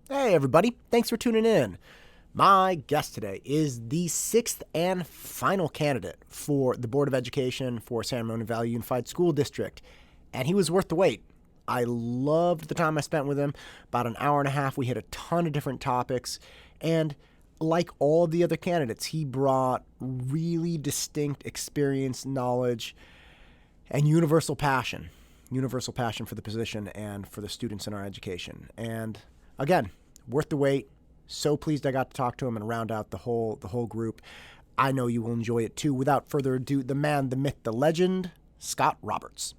Hey, everybody. Thanks for tuning in. My guest today is the sixth and final candidate for the Board of Education for San Ramon Valley Unified School District, and he was worth the wait. I loved the time I spent with him. About an hour and a half. We hit a ton of different topics, and like all the other candidates, he brought really distinct experience, knowledge, and universal passion for the position and for the students in our education. And again, worth the wait. So pleased I got to talk to him and round out the whole group. I know you will enjoy it too. Without further ado, the man, the myth, the legend, Scott Roberts.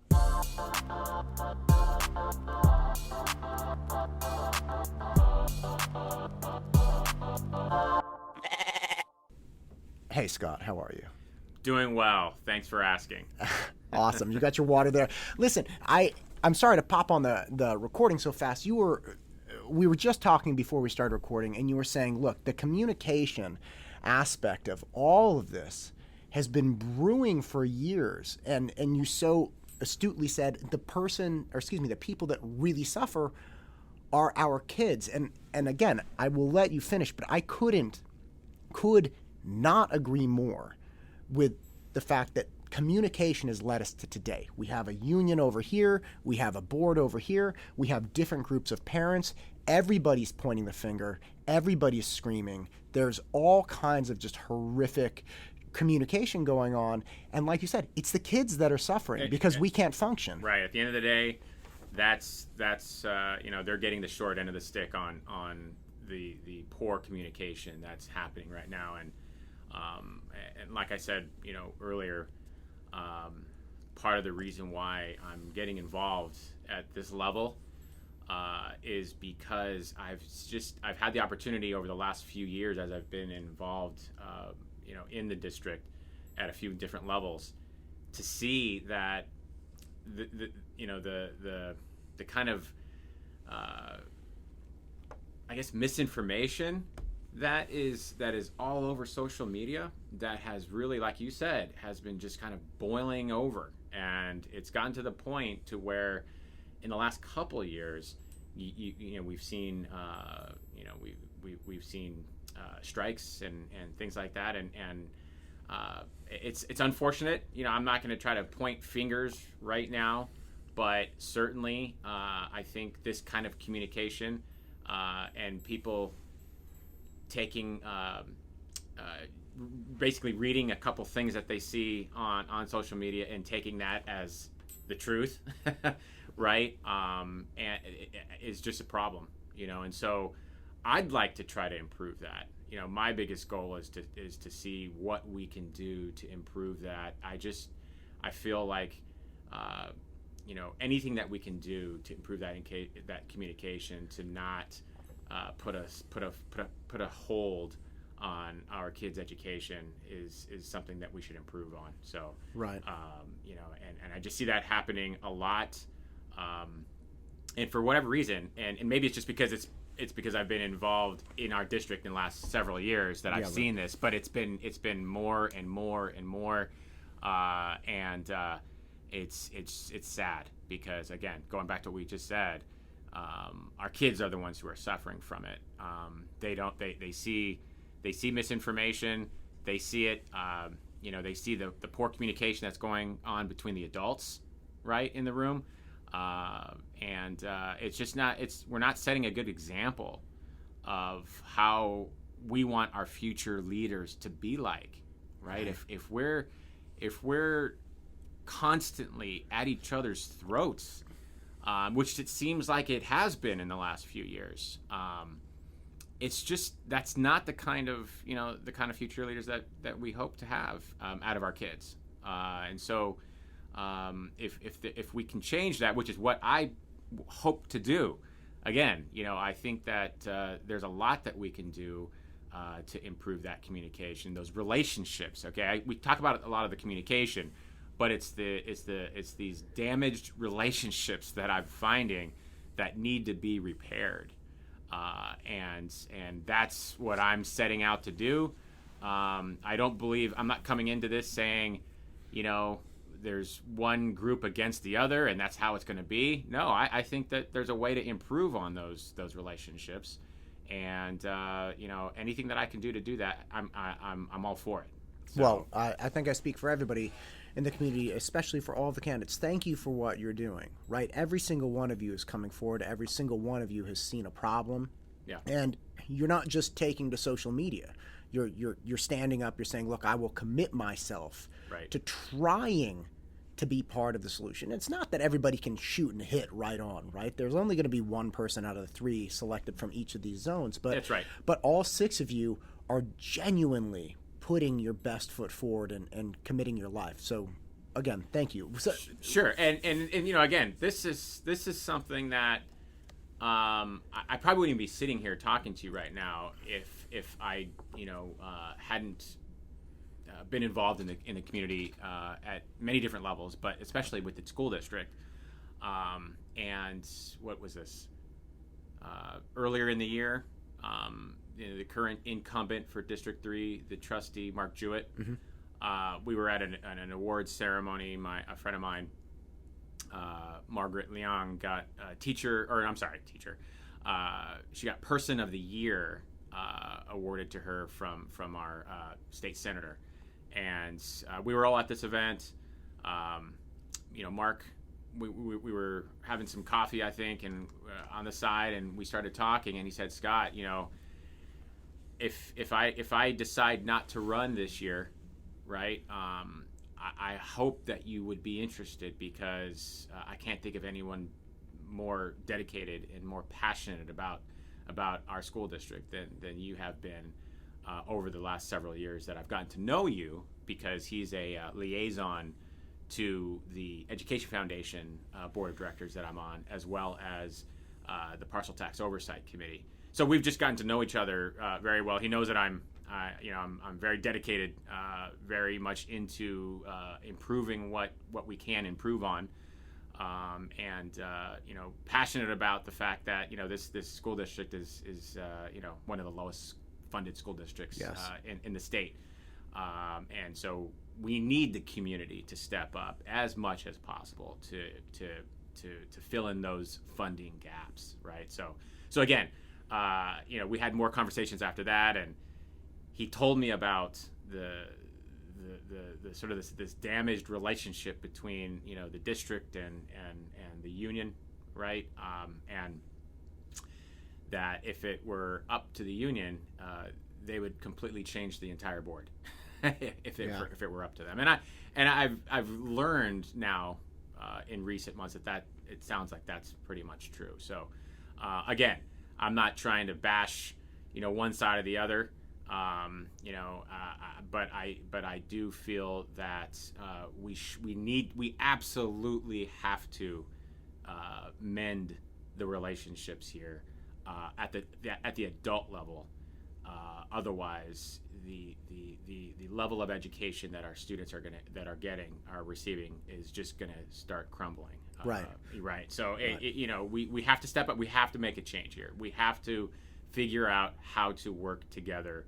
Hey Scott, how are you? Doing well. Thanks for asking. Awesome. You got your water there. Listen, I'm sorry to pop on the recording so fast. We were just talking before we started recording, and you were saying, look, the communication aspect of all of this has been brewing for years, and you so astutely said the people that really suffer are our kids. And again, I will let you finish, but I could not agree more with the fact that communication has led us to today. We have a union over here, we have a board over here, we have different groups of parents. Everybody's pointing the finger, everybody's screaming. There's all kinds of just horrific communication going on. And like you said, it's the kids that are suffering because we can't function. Right. At the end of the day, that's they're getting the short end of the stick on the poor communication that's happening right now. And like I said, earlier, part of the reason why I'm getting involved at this level is because I've had the opportunity over the last few years as I've been involved, in the district at a few different levels, to see that the kind of misinformation that is all over social media, that has really, like you said, has been just kind of boiling over, and it's gotten to the point to where in the last couple of years, we've seen we've seen strikes and things like that, and it's unfortunate. I'm not going to try to point fingers right now, but certainly I think this kind of communication and people taking basically reading a couple things that they see on social media and taking that as the truth, right? And it is just a problem, and so I'd like to try to improve that. My biggest goal is to see what we can do to improve that. I feel like anything that we can do to improve that communication, to not put a hold on our kids' education is something that we should improve on. So right, and I just see that happening a lot, and for whatever reason, and maybe it's just because it's because I've been involved in our district in the last several years that I've seen this, but it's been more and more and more, and it's sad because, again, going back to what we just said, our kids are the ones who are suffering from it. They see misinformation. They see it. They see the poor communication that's going on between the adults, right, in the room, and it's just not. We're not setting a good example of how we want our future leaders to be like, right? If we're constantly at each other's throats, which it seems like it has been in the last few years. It's just, that's not the kind of future leaders that we hope to have out of our kids. And so if we can change that, which is what I hope to do, again, I think that there's a lot that we can do to improve that communication, those relationships. Okay, we talk about a lot of the communication, but it's these damaged relationships that I'm finding that need to be repaired, and that's what I'm setting out to do. I'm not coming into this saying, there's one group against the other and that's how it's going to be. No, I think that there's a way to improve on those relationships, and anything that I can do to do that, I'm all for it. So, well, I think I speak for everybody in the community, especially for all of the candidates. Thank you for what you're doing, right? Every single one of you is coming forward. Every single one of you has seen a problem. Yeah. And you're not just taking to social media. You're standing up. You're saying, look, I will commit myself to trying to be part of the solution. It's not that everybody can shoot and hit right on, right? There's only going to be one person out of the 3 selected from each of these zones. But that's right. But all 6 of you are genuinely putting your best foot forward and committing your life. So again, thank you. So, sure. And again, this is something that I probably wouldn't be sitting here talking to you right now if I hadn't been involved in the community at many different levels, but especially with the school district. And what was this? Earlier in the year, the current incumbent for District 3, the trustee, Mark Jewett, we were at an awards ceremony. A friend of mine, Margaret Leong, got she got Person of the Year awarded to her from our state senator. And we were all at this event. Mark, we were having some coffee, I think, and on the side, and we started talking, and he said, Scott, if I decide not to run this year, right, I hope that you would be interested, because I can't think of anyone more dedicated and more passionate about our school district than you have been over the last several years that I've gotten to know you, because he's a liaison to the Education Foundation Board of Directors that I'm on, as well as the Parcel Tax Oversight Committee. So we've just gotten to know each other very well. He knows that I'm very dedicated, very much into improving what we can improve on, and passionate about the fact that this school district is one of the lowest funded school districts in the state, and so we need the community to step up as much as possible to fill in those funding gaps, right? So again. We had more conversations after that, and he told me about the sort of this damaged relationship between the district and the union, right? And that if it were up to the union, they would completely change the entire board if it were up to them. And I've learned now in recent months that it sounds like that's pretty much true. So again. I'm not trying to bash, one side or the other, but I do feel that we absolutely have to mend the relationships here at the adult level. Otherwise, the level of education that our students are receiving is just gonna start crumbling. Right. So we have to step up. We have to make a change here. We have to figure out how to work together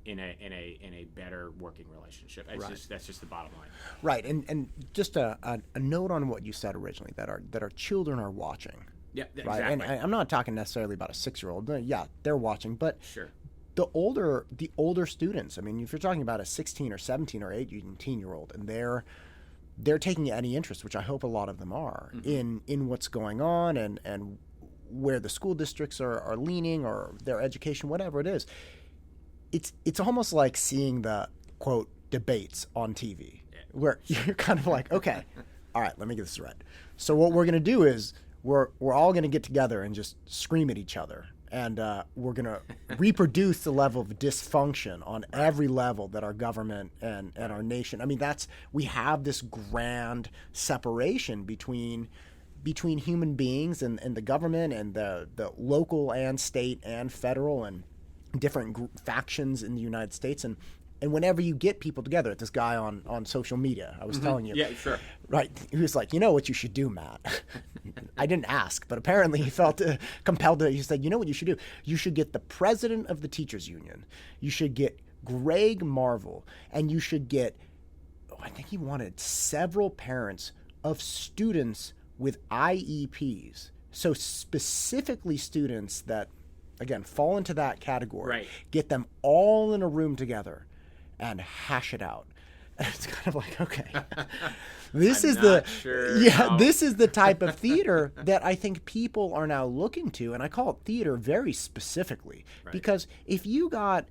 in a better working relationship. That's just the bottom line. Right. And just a note on what you said originally, that our children are watching. Yeah. Right. Exactly. And I'm not talking necessarily about a 6-year-old. Yeah, they're watching, but sure. The older students. I mean, if you're talking about a 16 or 17 or 18-year-old, and they're taking any interest, which I hope a lot of them are, in what's going on and where the school districts are leaning, or their education, whatever it is. It's almost like seeing the, quote, debates on TV, where you're kind of like, okay, all right, let me get this right. So what we're going to do is we're all going to get together and just scream at each other. And we're going to reproduce the level of dysfunction on every level that our government and our nation. I mean, we have this grand separation between human beings and the government and the local and state and federal and different factions in the United States. And whenever you get people together, this guy on social media, I was telling you. Yeah, sure. Right. He was like, what you should do, Matt? I didn't ask, but apparently he felt compelled to. He said, what you should do? You should get the president of the teachers union. You should get Greg Marvel, and you should get I think he wanted several parents of students with IEPs. So specifically students that, again, fall into that category. Right. Get them all in a room together and hash it out. And it's kind of like, okay, this is the type of theater that I think people are now looking to, and I call it theater very specifically, because if you got,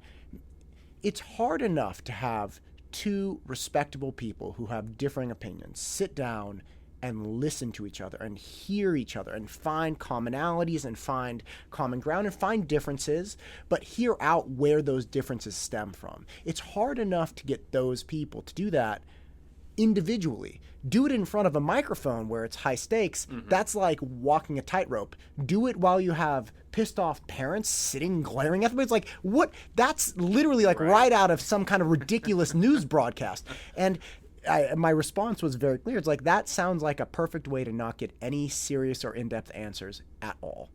it's hard enough to have two respectable people who have differing opinions sit down and listen to each other and hear each other and find commonalities and find common ground and find differences, but hear out where those differences stem from. It's hard enough to get those people to do that individually. Do it in front of a microphone where it's high stakes. That's like walking a tightrope. Do it while you have pissed off parents sitting glaring at them. It's like, what? That's literally like right out of some kind of ridiculous news broadcast. And my response was very clear. It's like, that sounds like a perfect way to not get any serious or in-depth answers at all.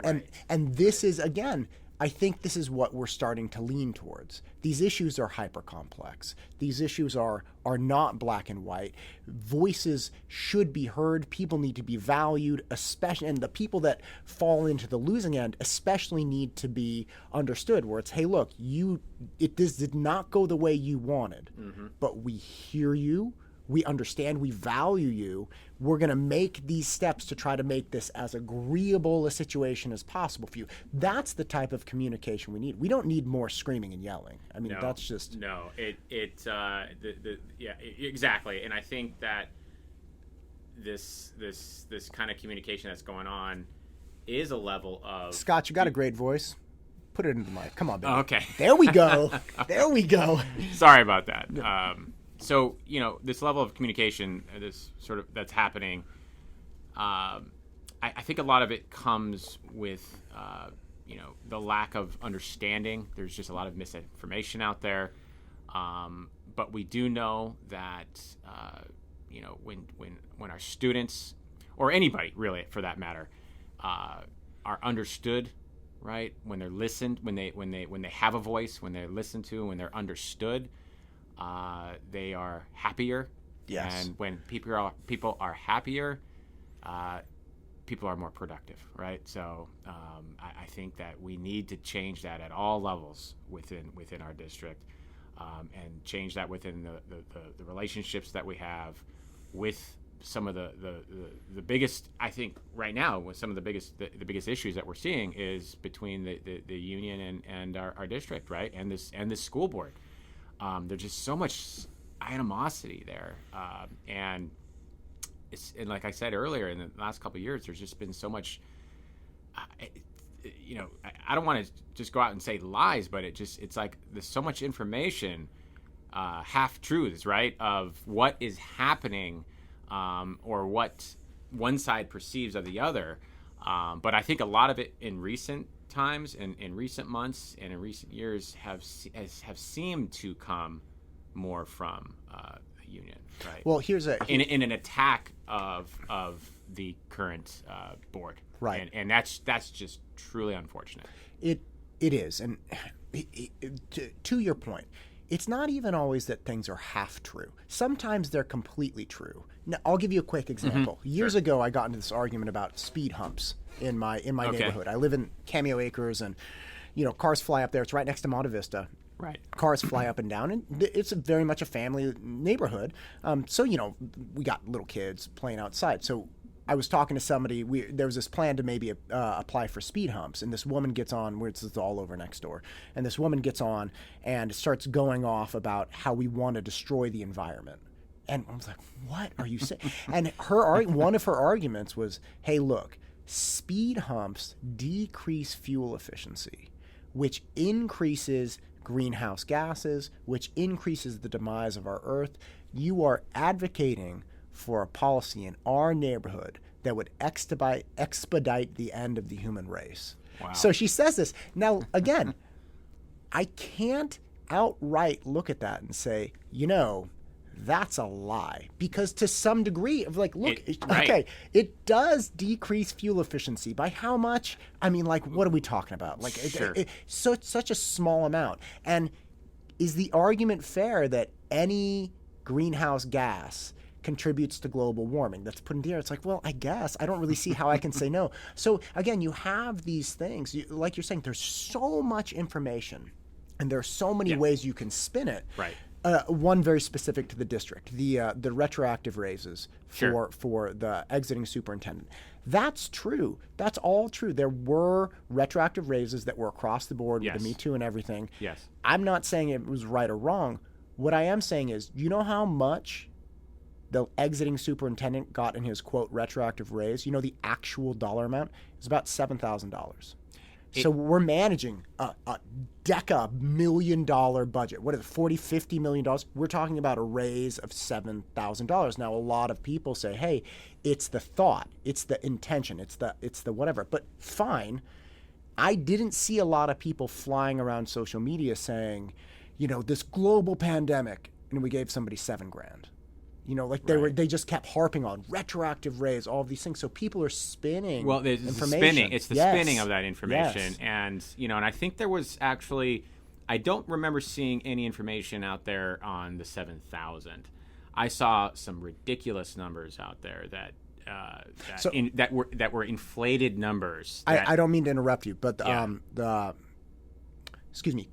And this is, again, I think this is what we're starting to lean towards. These issues are hyper complex. These issues are not black and white. Voices should be heard. People need to be valued, especially, and the people that fall into the losing end especially need to be understood, where it's, hey, look, this did not go the way you wanted, but we hear you. We understand, we value you. We're going to make these steps to try to make this as agreeable a situation as possible for you. That's the type of communication we need. We don't need more screaming and yelling. I mean, that's just... No, exactly. And I think that this kind of communication that's going on is a level of... Scott, you got a great voice. Put it into the mic. Come on, baby. Okay. There we go. There we go. Sorry about that. So, this level of communication, that's happening, I think a lot of it comes with, the lack of understanding. There's just a lot of misinformation out there. But we do know that, when our students, or anybody really for that matter, are understood, right? When they're listened, when they have a voice, when they're listened to, when they're understood, they are happier. Yes. And when people are happier, people are more productive, right? So I think that we need to change that at all levels within our district, and change that within the relationships that we have with some of the biggest, I think right now, with some of the biggest issues that we're seeing is between the union and our district, right? And this school board. There's just so much animosity there, and like I said earlier, in the last couple of years, there's just been so much. I don't want to just go out and say lies, but it's like there's so much information, half truths, right, of what is happening, or what one side perceives of the other. But I think a lot of it in recent times and in recent months and in recent years have seemed to come more from the union, right? Well, in an attack of the current board, right? And that's just truly unfortunate. It is, and to your point, it's not even always that things are half true. Sometimes they're completely true. Now, I'll give you a quick example. Years ago, I got into this argument about speed humps in my neighborhood. I live in Cameo Acres, and cars fly up there. It's right next to Monte Vista. Right. Cars fly up and down, and it's very much a family neighborhood. So we got little kids playing outside. So I was talking to somebody. There was this plan to maybe apply for speed humps, and this woman gets on, where it's all over next door, and this woman gets on and starts going off about how we want to destroy the environment. And I was like, what are you saying? And one of her arguments was, hey, look, speed humps decrease fuel efficiency, which increases greenhouse gases, which increases the demise of our Earth. You are advocating for a policy in our neighborhood that would expedite the end of the human race. Wow. So she says this. Now, again, I can't outright look at that and say, that's a lie, because to some degree of look, right. It does decrease fuel efficiency by how much? I mean, what are we talking about? Sure. So it's such a small amount. And is the argument fair that any greenhouse gas contributes to global warming. That's put in the air. It's like, well, I guess. I don't really see how I can say no. So again, you have these things. Like you're saying, there's so much information, and there are so many ways you can spin it. Right. One very specific to the district, the retroactive raises for the exiting superintendent. That's true. That's all true. There were retroactive raises that were across the board with the Me Too and everything. Yes. I'm not saying it was right or wrong. What I am saying is, you know how much the exiting superintendent got in his, quote, retroactive raise? You know the actual dollar amount? It's about $7,000. So we're managing a $1 budget. What is it, $40, $50 million? We're talking about a raise of $7,000. Now, a lot of people say, hey, it's the thought, it's the intention, it's the whatever. But fine. I didn't see a lot of people flying around social media saying, you know, this global pandemic, and we gave somebody $7,000. You know, like they just kept harping on retroactive raise, all of these things. So people are spinning. Well, it's information. It's the spinning of that information, and and I think there was actually, I don't remember seeing any information out there on the 7,000. I saw some ridiculous numbers out there that were inflated numbers. I don't mean to interrupt you, but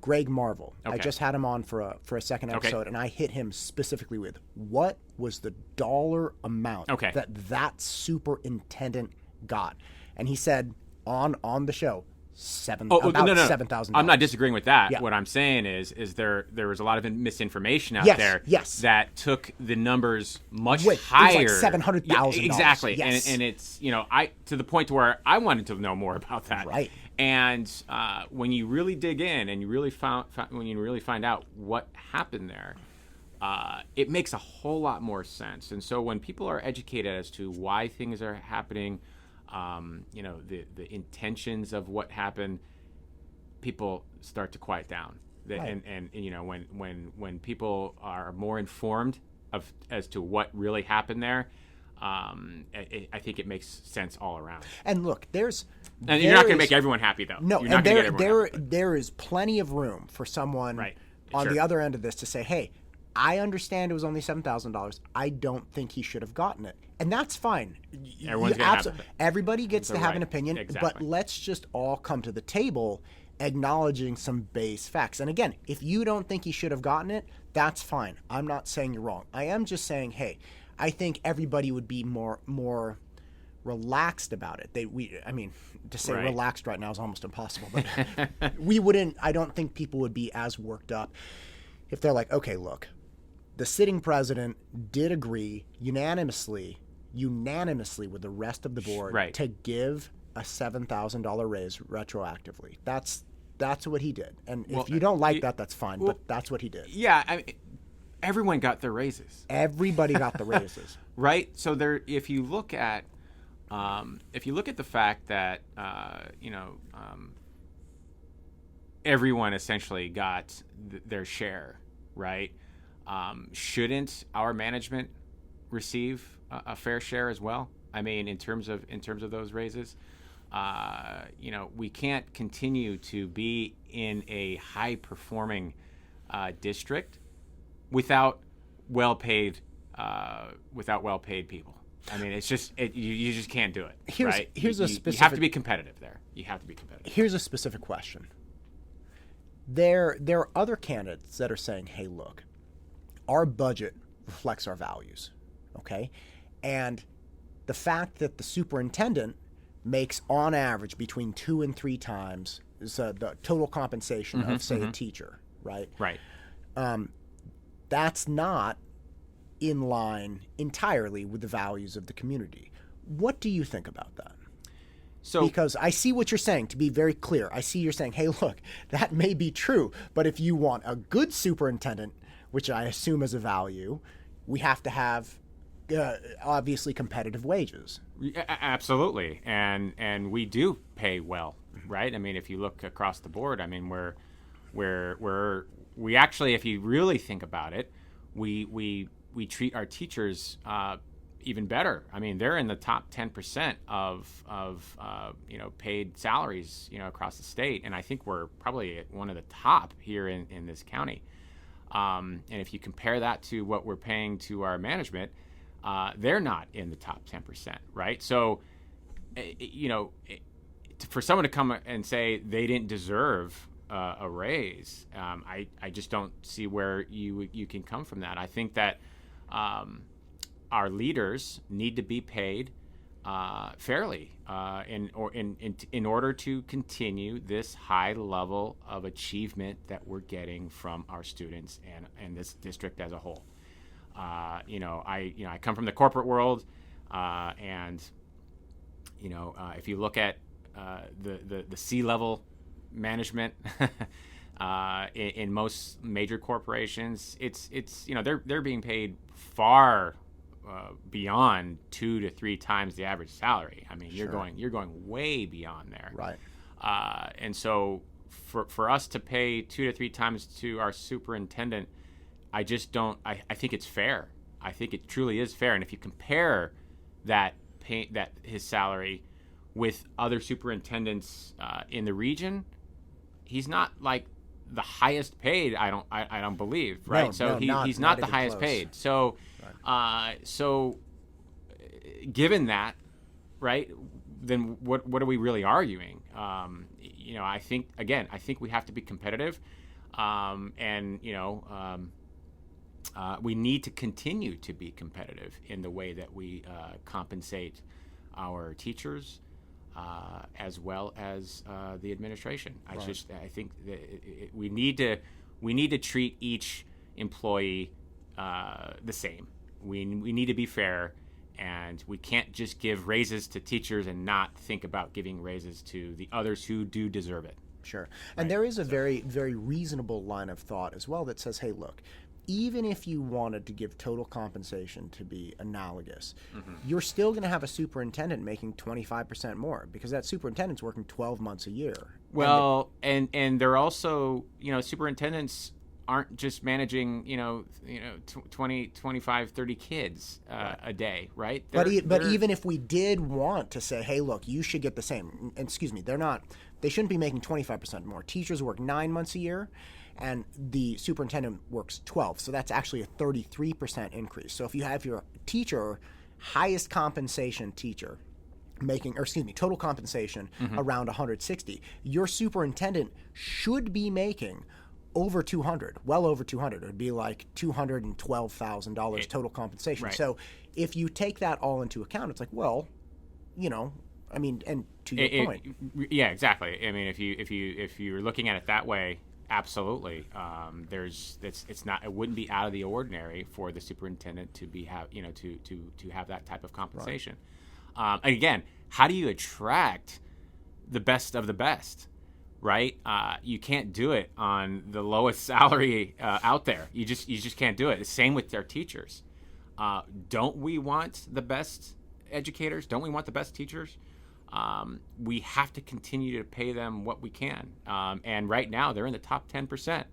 Greg Marvel. Okay. I just had him on for a second episode, and I hit him specifically with what was the dollar amount that superintendent got, and he said on the show $7,000. I'm not disagreeing with that. Yeah. What I'm saying is there was a lot of misinformation out there that took the numbers much higher. It was like $700,000. Exactly. Yes. And it's to the point to where I wanted to know more about that. Right. And when you really dig in and you really find out what happened there, it makes a whole lot more sense. And so when people are educated as to why things are happening, the intentions of what happened, people start to quiet down. Right. And when people are more informed as to what really happened there, I think it makes sense all around. And look, you're not going to make everyone happy, though. No, you're not and there is plenty of room for someone on the other end of this to say, hey, I understand it was only $7,000. I don't think he should have gotten it. And that's fine. Everybody gets to have an opinion, but let's just all come to the table acknowledging some base facts. And again, if you don't think he should have gotten it, that's fine. I'm not saying you're wrong. I am just saying, hey, I think everybody would be more relaxed about it. To say relaxed right now is almost impossible, but I don't think people would be as worked up if they're like, okay, look, the sitting president did agree unanimously with the rest of the board to give a $7,000 raise retroactively. That's what he did. And if you don't like that, that's fine, but that's what he did. Yeah, everyone got their raises. Everybody got the raises. Right? So if you look at the fact that everyone essentially got their share, right? Shouldn't our management receive a fair share as well? I mean, in terms of those raises, we can't continue to be in a high performing district without well-paid people. I mean, it's just you just can't do it. You have to be competitive there. You have to be competitive. Here's a specific question. There are other candidates that are saying, hey, look, our budget reflects our values, okay? And the fact that the superintendent makes, on average, between 2 and 3 times the total compensation of, say, a teacher, right? Right. That's not in line entirely with the values of the community. What do you think about that? Because I see what you're saying, to be very clear. I see you're saying, hey, look, that may be true, but if you want a good superintendent, which I assume is a value, we have to have obviously competitive wages. Absolutely, and we do pay well, right? I mean, if you look across the board, I mean, we actually, if you really think about it, we treat our teachers even better. I mean, they're in the top 10% of paid salaries across the state, and I think we're probably at one of the top here in this county. And if you compare that to what we're paying to our management, they're not in the top 10%, right? So, for someone to come and say they didn't deserve a raise, I just don't see where you can come from that. I think that our leaders need to be paid fairly in order to continue this high level of achievement that we're getting from our students and this district as a whole. I come from the corporate world, and if you look at the C-level management in most major corporations, it's they're being paid far beyond 2 to 3 times the average salary. I mean, Sure. you're going way beyond there. Right. And so for us to pay 2 to 3 times to our superintendent, I just don't. I think it's fair. I think it truly is fair. And if you compare that his salary with other superintendents in the region, he's not like the highest paid. I don't believe, right? No, so no, he's not the even highest close. paid. So, given that, right, then what are we really arguing? I think we have to be competitive, we need to continue to be competitive in the way that we compensate our teachers, as well as the administration. Right. I think that we need to treat each employee the same. We need to be fair, and we can't just give raises to teachers and not think about giving raises to the others who do deserve it. Sure. And there is a very, very reasonable line of thought as well that says, hey, look, even if you wanted to give total compensation to be analogous, you're still going to have a superintendent making 25% more because that superintendent's working 12 months a year. Well, and they're also, aren't just managing, 20, 25, 30 kids a day, right? But even if we did want to say, hey, look, you should get the same, and excuse me, they shouldn't be making 25% more. Teachers work 9 months a year, and the superintendent works 12. So that's actually a 33% increase. So if you have your teacher, highest compensation teacher, total compensation around 160, your superintendent should be making over 200, well over 200. It would be like $212,000 total compensation. Right. So if you take that all into account, it's like, well, and to your point. Yeah, exactly. I mean, if you're looking at it that way, absolutely. It wouldn't be out of the ordinary for the superintendent to have that type of compensation. Right. Again, how do you attract the best of the best? Right? You can't do it on the lowest salary out there. You just can't do it. The same with their teachers. Don't we want the best educators? Don't we want the best teachers? We have to continue to pay them what we can. And right now they're in the top 10%.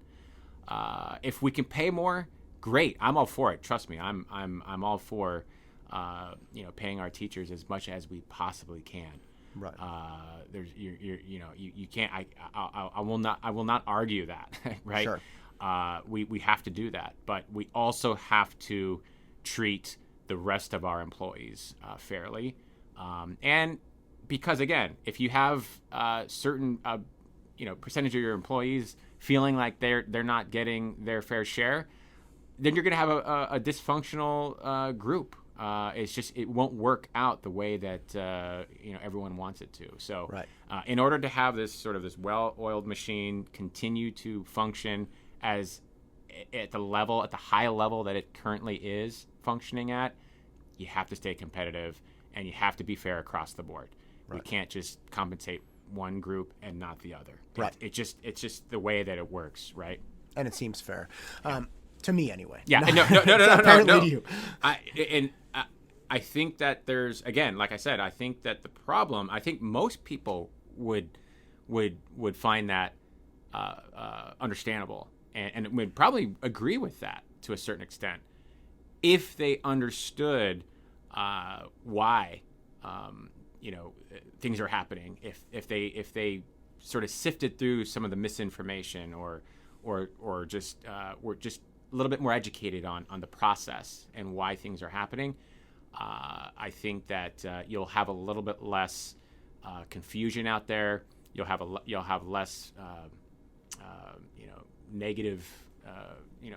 If we can pay more, great. I'm all for it. Trust me. I'm all for paying our teachers as much as we possibly can. Right. You can't. I will not argue that. Right. Sure. We have to do that, but we also have to treat the rest of our employees fairly, and because again, if you have certain percentage of your employees feeling like they're not getting their fair share, then you're going to have a dysfunctional group. It won't work out the way that everyone wants it to. So, right. In order to have this well-oiled machine continue to function at the high level that it currently is functioning at, you have to stay competitive and you have to be fair across the board. Right. We can't just compensate one group and not the other. Right. It's just the way that it works, right? And it seems fair. To me, anyway. Yeah, no. To you. I think that there's, again, like I said, I think that the problem, I think most people would find that understandable and would probably agree with that to a certain extent if they understood why things are happening. If they sort of sifted through some of the misinformation or or just we're just a little bit more educated on the process and why things are happening, I think that you'll have a little bit less confusion out there. You'll have less negative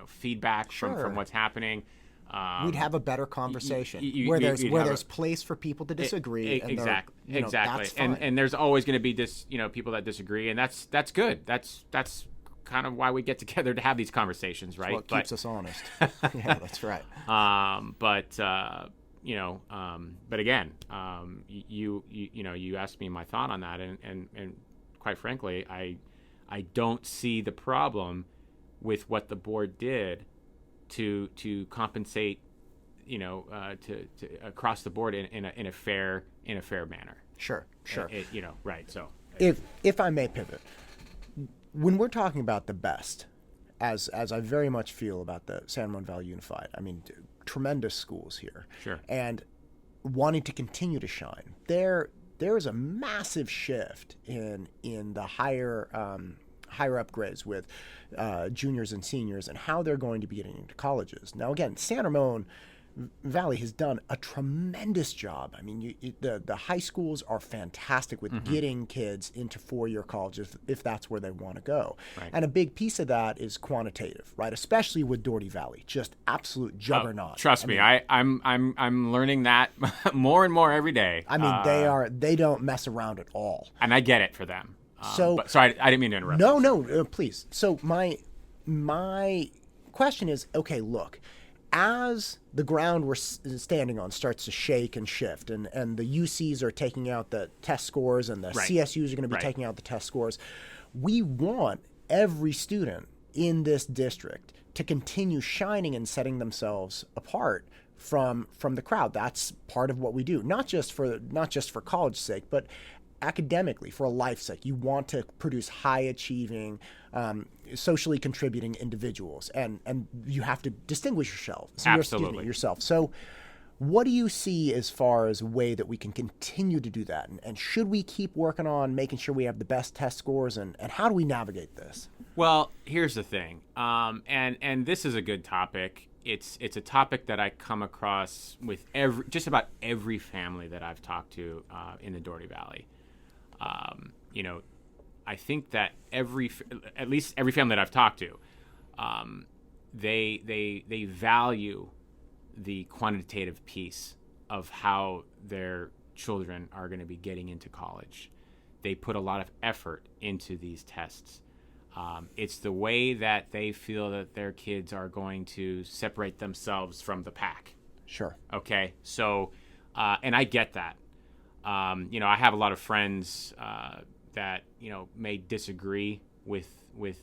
feedback from what's happening. We'd have a better conversation where there's place for people to disagree. Exactly. That's fine. And there's always going to be people that disagree, and that's good. That's kind of why we get together to have these conversations, right? That's what keeps us honest. Yeah, that's right. But again, you asked me my thought on that, and quite frankly, I don't see the problem with what the board did to compensate, to across the board in a fair manner. Sure. Right. So if I may pivot, when we're talking about the best, as I very much feel about the San Ramon Valley Unified, I mean, tremendous schools here. Sure. And wanting to continue to shine, there is a massive shift in the higher upgrades with juniors and seniors and how they're going to be getting into colleges. Now, again, San Ramon Valley has done a tremendous job. I mean, the high schools are fantastic with getting kids into four-year colleges if that's where they want to go. Right. And a big piece of that is quantitative, right? Especially with Doherty Valley, just absolute juggernaut. Trust me, I'm learning that more and more every day. I mean, they don't mess around at all, and I get it for them. Sorry, I didn't mean to interrupt. No, please. So my question is, okay, look. As the ground we're standing on starts to shake and shift, and the UCs are taking out the test scores, and the CSUs are going to be taking out the test scores, we want every student in this district to continue shining and setting themselves apart from the crowd. That's part of what we do, not just for college's sake, but academically, for a life's sake. You want to produce high achieving, socially contributing individuals, and you have to distinguish yourself. So what do you see as far as a way that we can continue to do that? And should we keep working on making sure we have the best test scores, and how do we navigate this? Well, here's the thing, and this is a good topic. It's a topic that I come across with just about every family that I've talked to in the Doherty Valley. I think that at least every family that I've talked to, they value the quantitative piece of how their children are going to be getting into college. They put a lot of effort into these tests. It's the way that they feel that their kids are going to separate themselves from the pack. Sure. Okay. So, and I get that. I have a lot of friends that may disagree with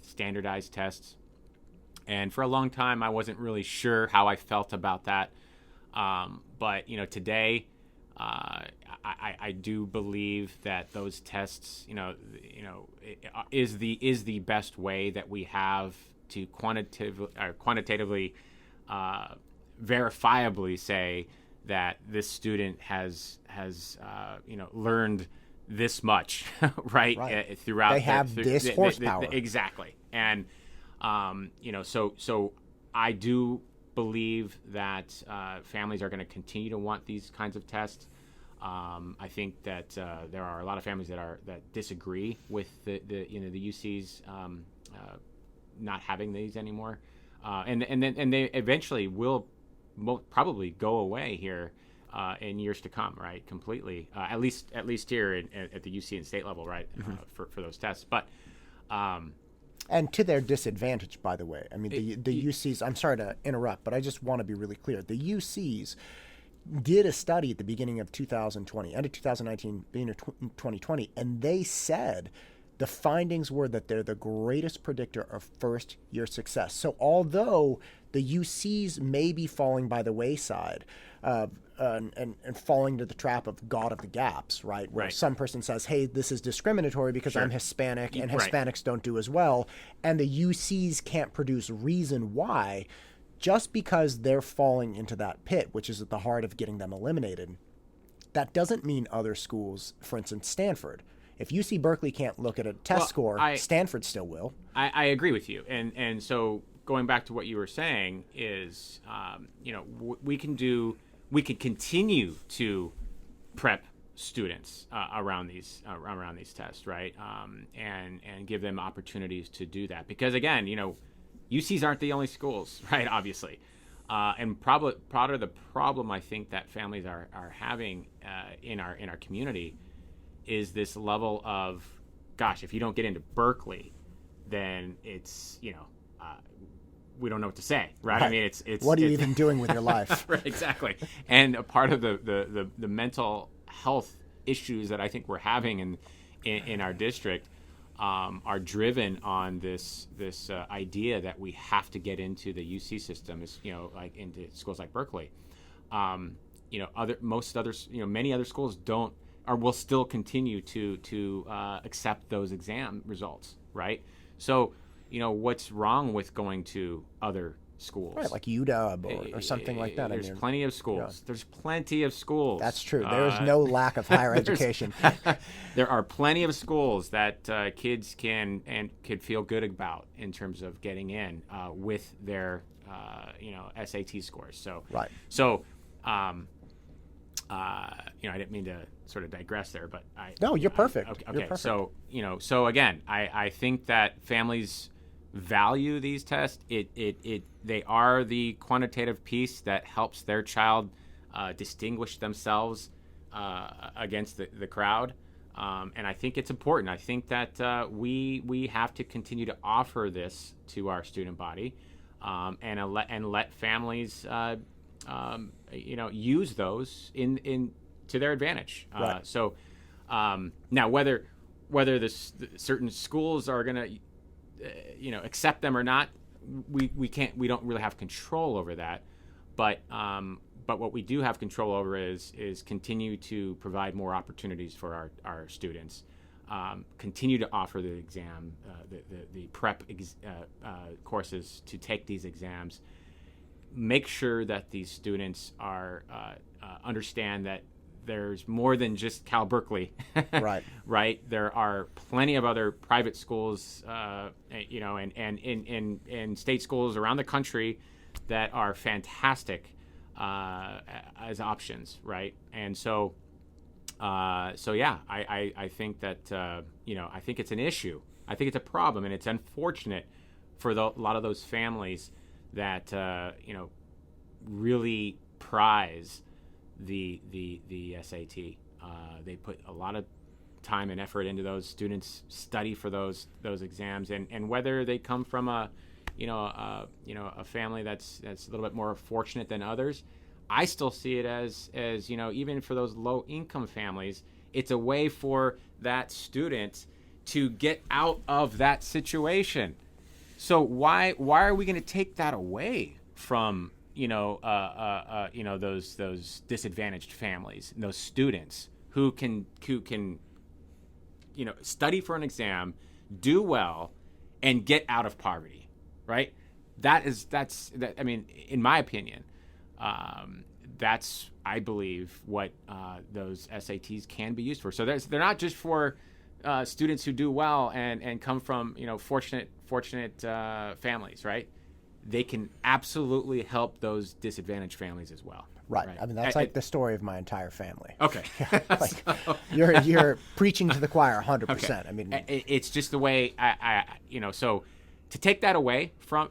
standardized tests, and for a long time I wasn't really sure how I felt about that. But today, I do believe that those tests, is the best way that we have to quantitatively, verifiably say that this student has learned this much, right? Throughout they have this horsepower. Exactly. And so I do believe that families are going to continue to want these kinds of tests. I think that there are a lot of families that disagree with the UCs not having these anymore, and they eventually will probably go away here in years to come, right? Completely, at least here at the UC and state level, right? For those tests, but. And to their disadvantage, by the way. I mean, the UCs, I'm sorry to interrupt, but I just want to be really clear. The UCs did a study at the beginning of 2020, end of 2019, beginning of 2020, and they said the findings were that they're the greatest predictor of first-year success. So although the UCs may be falling by the wayside and falling into the trap of God of the gaps, right? Where some person says, hey, this is discriminatory because I'm Hispanic and Hispanics don't do as well. And the UCs can't produce reason why, just because they're falling into that pit, which is at the heart of getting them eliminated. That doesn't mean other schools, for instance, Stanford, If UC Berkeley can't look at a test score, Stanford still will. I agree with you. And so going back to what you were saying is, we can continue to prep students around these tests, right? And give them opportunities to do that, because again, UCs aren't the only schools, right? Obviously, and probably part of the problem I think that families are having in our community is this level of, gosh, if you don't get into Berkeley, then it's we don't know what to say, right? I mean, it's what are you even doing with your life? Right, exactly. And a part of the mental health issues that I think we're having in our district are driven on this idea that we have to get into the UC system, like into schools like Berkeley. Many other schools don't or will still continue to accept those exam results, right? So, what's wrong with going to other schools? Right, like UW or something like that. There's plenty of schools. Yeah. There's plenty of schools. That's true. There is no lack of higher education. There are plenty of schools that kids could feel good about in terms of getting in with their SAT scores. So right. So I didn't mean to sort of digress there, but no, you're perfect. Okay. You're perfect. So again, I think that families value these tests. They are the quantitative piece that helps their child distinguish themselves against the crowd, and I think it's important. I think that we have to continue to offer this to our student body, and let families use those in to their advantage. Right. So now whether certain schools are going to accept them or not, we don't really have control over that. But what we do have control over is continue to provide more opportunities for our students, continue to offer the exam, the prep courses to take these exams, make sure that these students are understand that there's more than just Cal Berkeley, right? Right. There are plenty of other private schools, and in state schools around the country that are fantastic as options, right? And so yeah, I think that I think it's an issue. I think it's a problem, and it's unfortunate for a lot of those families that really prize the SAT. They put a lot of time and effort into those. Students study for those exams, and whether they come from a family that's a little bit more fortunate than others, I still see it as even for those low income families, it's a way for that student to get out of that situation. So why are we going to take that away from those disadvantaged families and those students who can study for an exam, do well, and get out of poverty, right? That's I mean, in my opinion, that's, I believe, what those SATs can be used for. So they're not just for students who do well and come from fortunate families, right? They can absolutely help those disadvantaged families as well. Right. I mean, that's like the story of my entire family. Okay. You're preaching to the choir 100%. Okay. I mean, it's just the way so to take that away from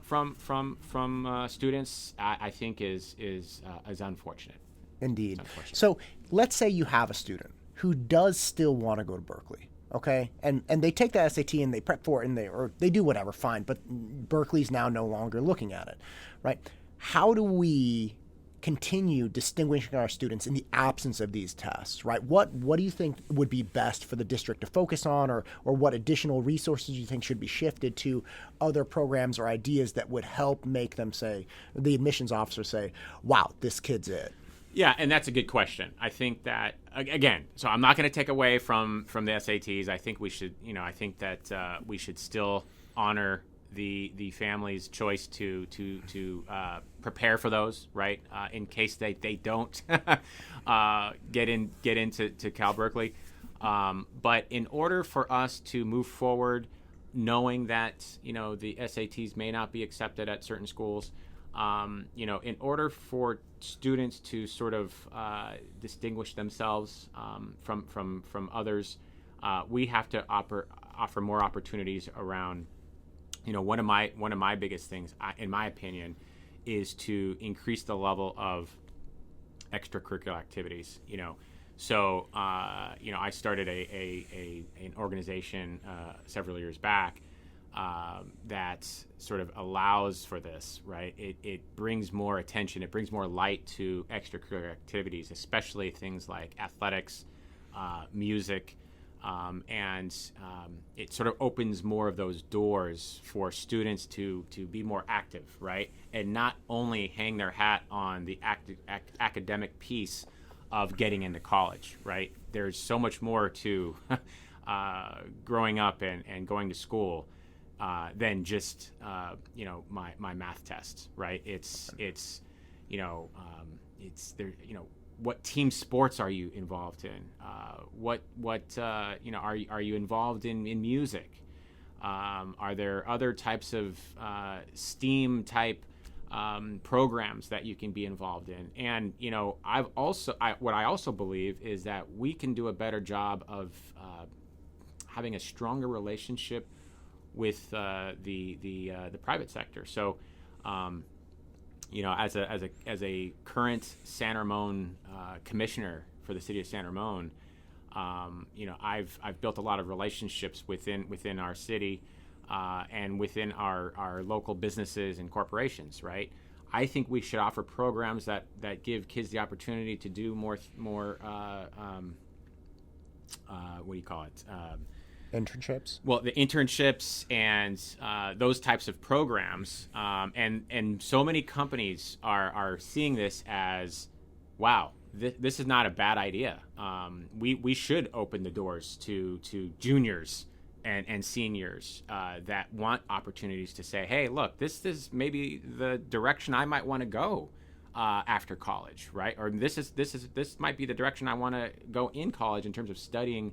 students, I think is unfortunate. Indeed. So let's say you have a student who does still want to go to Berkeley. Okay, and they take the SAT and they prep for it and they do whatever, fine. But Berkeley's now no longer looking at it, right? How do we continue distinguishing our students in the absence of these tests, right? What do you think would be best for the district to focus on, or what additional resources you think should be shifted to other programs or ideas that would help make them say, the admissions officer say, wow, this kid's it? Yeah, and that's a good question. I think that, again, so I'm not going to take away from the SATs. I think we should, I think that we should still honor the family's choice to prepare for those, right? In case they don't get into Cal Berkeley. But in order for us to move forward, knowing that the SATs may not be accepted at certain schools, in order for students to sort of distinguish themselves from others, we have to offer more opportunities around. One of my biggest things, in my opinion, is to increase the level of extracurricular activities. So I started an organization several years back that sort of allows for this, right? It brings more attention, it brings more light to extracurricular activities, especially things like athletics, music, and it sort of opens more of those doors for students to be more active, right? And not only hang their hat on the academic piece of getting into college, right? There's so much more to growing up and going to school than just my math tests, right? It's there. What team sports are you involved in? Are you involved in music? Are there other types of STEAM type programs that you can be involved in? And what I also believe is that we can do a better job of having a stronger relationship with the private sector. So, as a current San Ramon commissioner for the city of San Ramon, I've built a lot of relationships within our city and within our local businesses and corporations, right? I think we should offer programs that give kids the opportunity to do more what do you call it? Internships? Well, the internships and those types of programs, and so many companies are seeing this as, wow, this is not a bad idea. We should open the doors to juniors and seniors that want opportunities to say, hey, look, this is maybe the direction I might want to go after college, right? Or this might be the direction I want to go in college in terms of studying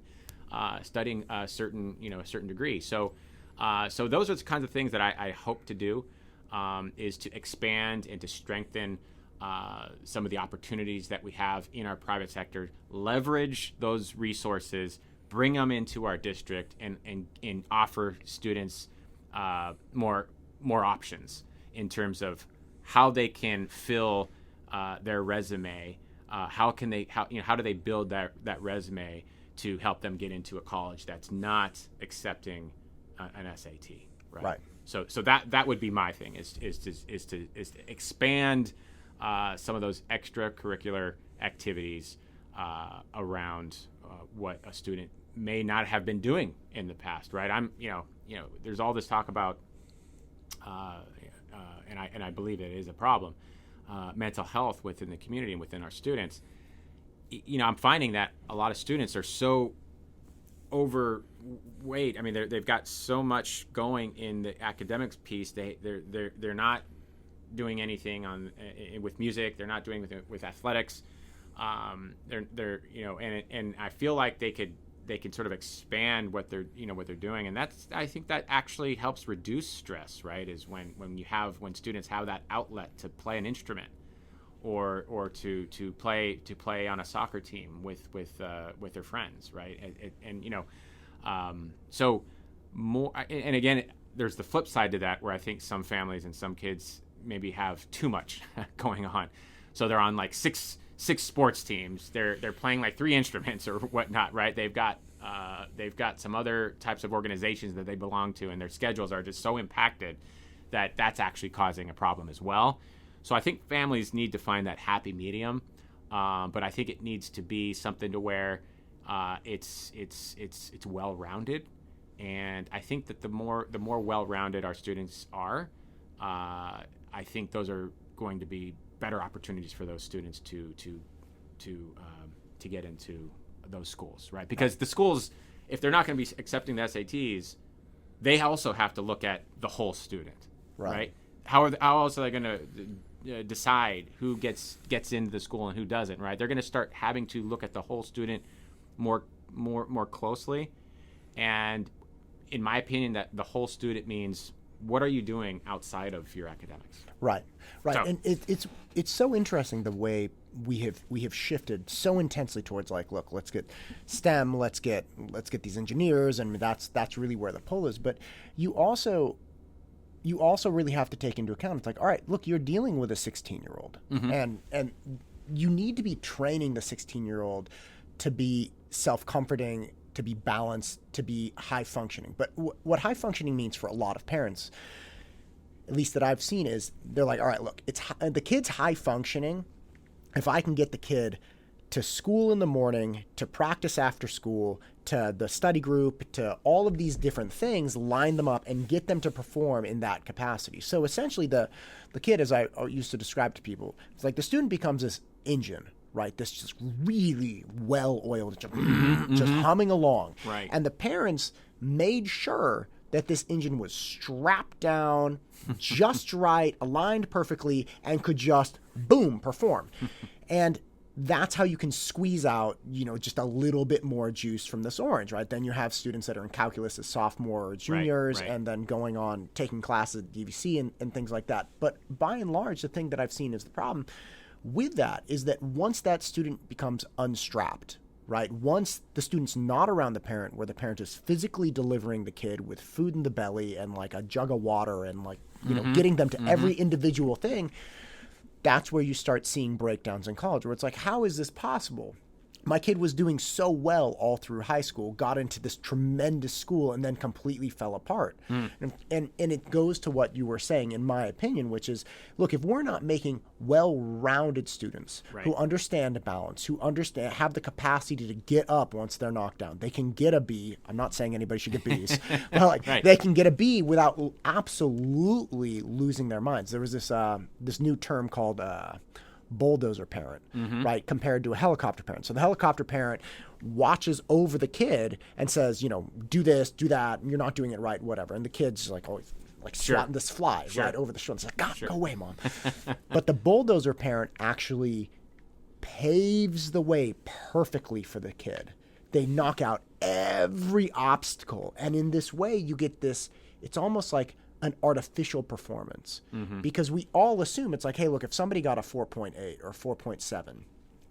a certain degree. So those are the kinds of things that I hope to do, is to expand and to strengthen some of the opportunities that we have in our private sector, leverage those resources, bring them into our district, and offer students more options in terms of how they can fill their resume. How do they build that resume to help them get into a college that's not accepting an SAT, right? Right. So that would be my thing, is to expand some of those extracurricular activities around what a student may not have been doing in the past, right? There's all this talk about, and I believe it is a problem, mental health within the community and within our students. I'm finding that a lot of students are so overweight. I mean, they've got so much going in the academics piece. They're not doing anything with music. They're not doing with athletics. They're and I feel like they could sort of expand what they're doing, and I think that actually helps reduce stress, right? Is when students have that outlet to play an instrument, or to play on a soccer team with their friends, right? So more. And again, there's the flip side to that, where I think some families and some kids maybe have too much going on, so they're on like six sports teams. They're playing like 3 instruments or whatnot, right? They've got some other types of organizations that they belong to, and their schedules are just so impacted that that's actually causing a problem as well. So I think families need to find that happy medium, but I think it needs to be something to where it's well-rounded, and I think that the more well-rounded our students are, I think those are going to be better opportunities for those students to get into those schools, right? Because the schools, if they're not going to be accepting the SATs, they also have to look at the whole student, right? How else are they going to decide who gets into the school and who doesn't, right? They're going to start having to look at the whole student more more closely. And in my opinion, that the whole student means, what are you doing outside of your academics? Right. So- And it's so interesting the way we have shifted so intensely towards like, look, let's get STEM, let's get these engineers, and that's really where the pull is. But you also really have to take into account, it's like, all right, look, you're dealing with a 16-year-old, and you need to be training the 16-year-old to be self-comforting, to be balanced, to be high functioning. But what high functioning means for a lot of parents, at least that I've seen, is they're like, all right, look, the kid's high functioning if I can get the kid to school in the morning, to practice after school, to the study group, to all of these different things, line them up and get them to perform in that capacity. So essentially the kid, as I used to describe to people, it's like the student becomes this engine, right? This just really well-oiled, just humming along. Right. And the parents made sure that this engine was strapped down, just right, aligned perfectly, and could just, boom, perform. And that's how you can squeeze out, just a little bit more juice from this orange, right? Then you have students that are in calculus as sophomore or juniors, right. and then going on taking classes at DVC and things like that. But by and large, the thing that I've seen is the problem with that is that once that student becomes unstrapped, right? Once the student's not around the parent, where the parent is physically delivering the kid with food in the belly and like a jug of water and like, getting them to every individual thing, that's where you start seeing breakdowns in college, where it's like, how is this possible? My kid was doing so well all through high school, got into this tremendous school, and then completely fell apart. And it goes to what you were saying, in my opinion, which is, look, if we're not making well-rounded students who understand balance, who have the capacity to get up once they're knocked down, they can get a B. I'm not saying anybody should get Bs. But they can get a B without absolutely losing their minds. There was this new term called bulldozer parent, right, compared to a helicopter parent. So the helicopter parent watches over the kid and says, do this, do that, and you're not doing it right, whatever. And the kid's like always like swatting this fly right over the shoulder. It's like, God, go away, mom. But the bulldozer parent actually paves the way perfectly for the kid. They knock out every obstacle. And in this way, you get this, it's almost like an artificial performance, because we all assume it's like, hey, look, if somebody got a 4.8 or 4.7,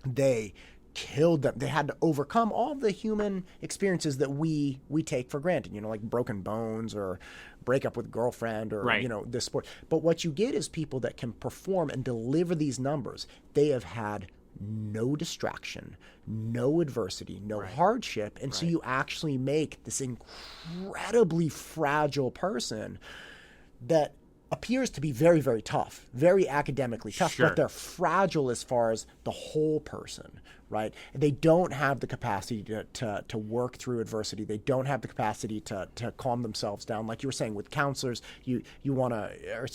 they killed them. They had to overcome all the human experiences that we take for granted, like broken bones or break up with girlfriend or, this sport. But what you get is people that can perform and deliver these numbers. They have had no distraction, no adversity, no hardship. And so you actually make this incredibly fragile person that appears to be very, very tough, very academically tough, but they're fragile as far as the whole person, right? They don't have the capacity to work through adversity. They don't have the capacity to calm themselves down. Like you were saying, with counselors, you want to,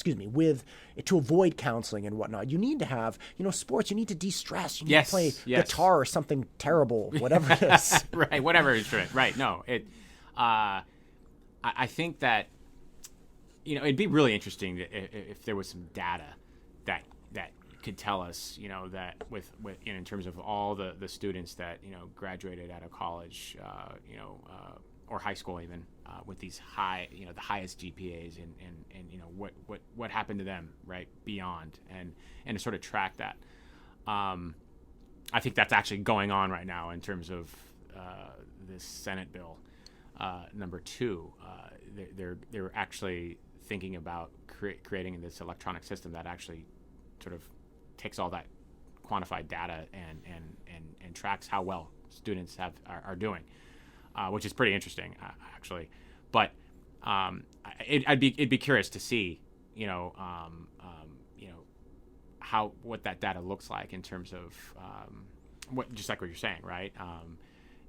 to avoid counseling and whatnot, you need to have, sports, you need to de-stress. You need to play guitar or something terrible, whatever it is. Right, whatever instrument. Right, no. I think that, it'd be really interesting if there was some data that could tell us, that with in terms of all the students that graduated out of college, or high school even, with these high, the highest GPAs, and what happened to them right beyond, and to sort of track that. I think that's actually going on right now in terms of this Senate bill number 2. They're actually thinking about creating this electronic system that actually sort of takes all that quantified data and tracks how well students are doing, which is pretty interesting, actually. But it'd be curious to see, what that data looks like in terms of just like what you're saying, right?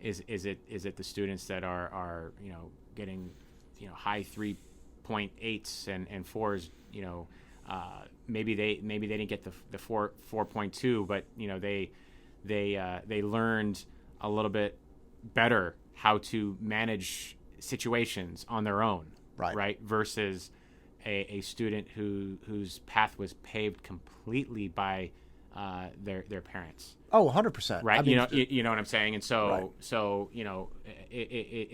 Is it the students that are getting high 3.8s and 4s, maybe they didn't get the 4.2, but they learned a little bit better how to manage situations on their own, right? Versus a student whose path was paved completely by their parents. Oh, 100%. Right. I mean, you know what I'm saying? And so, Right. so,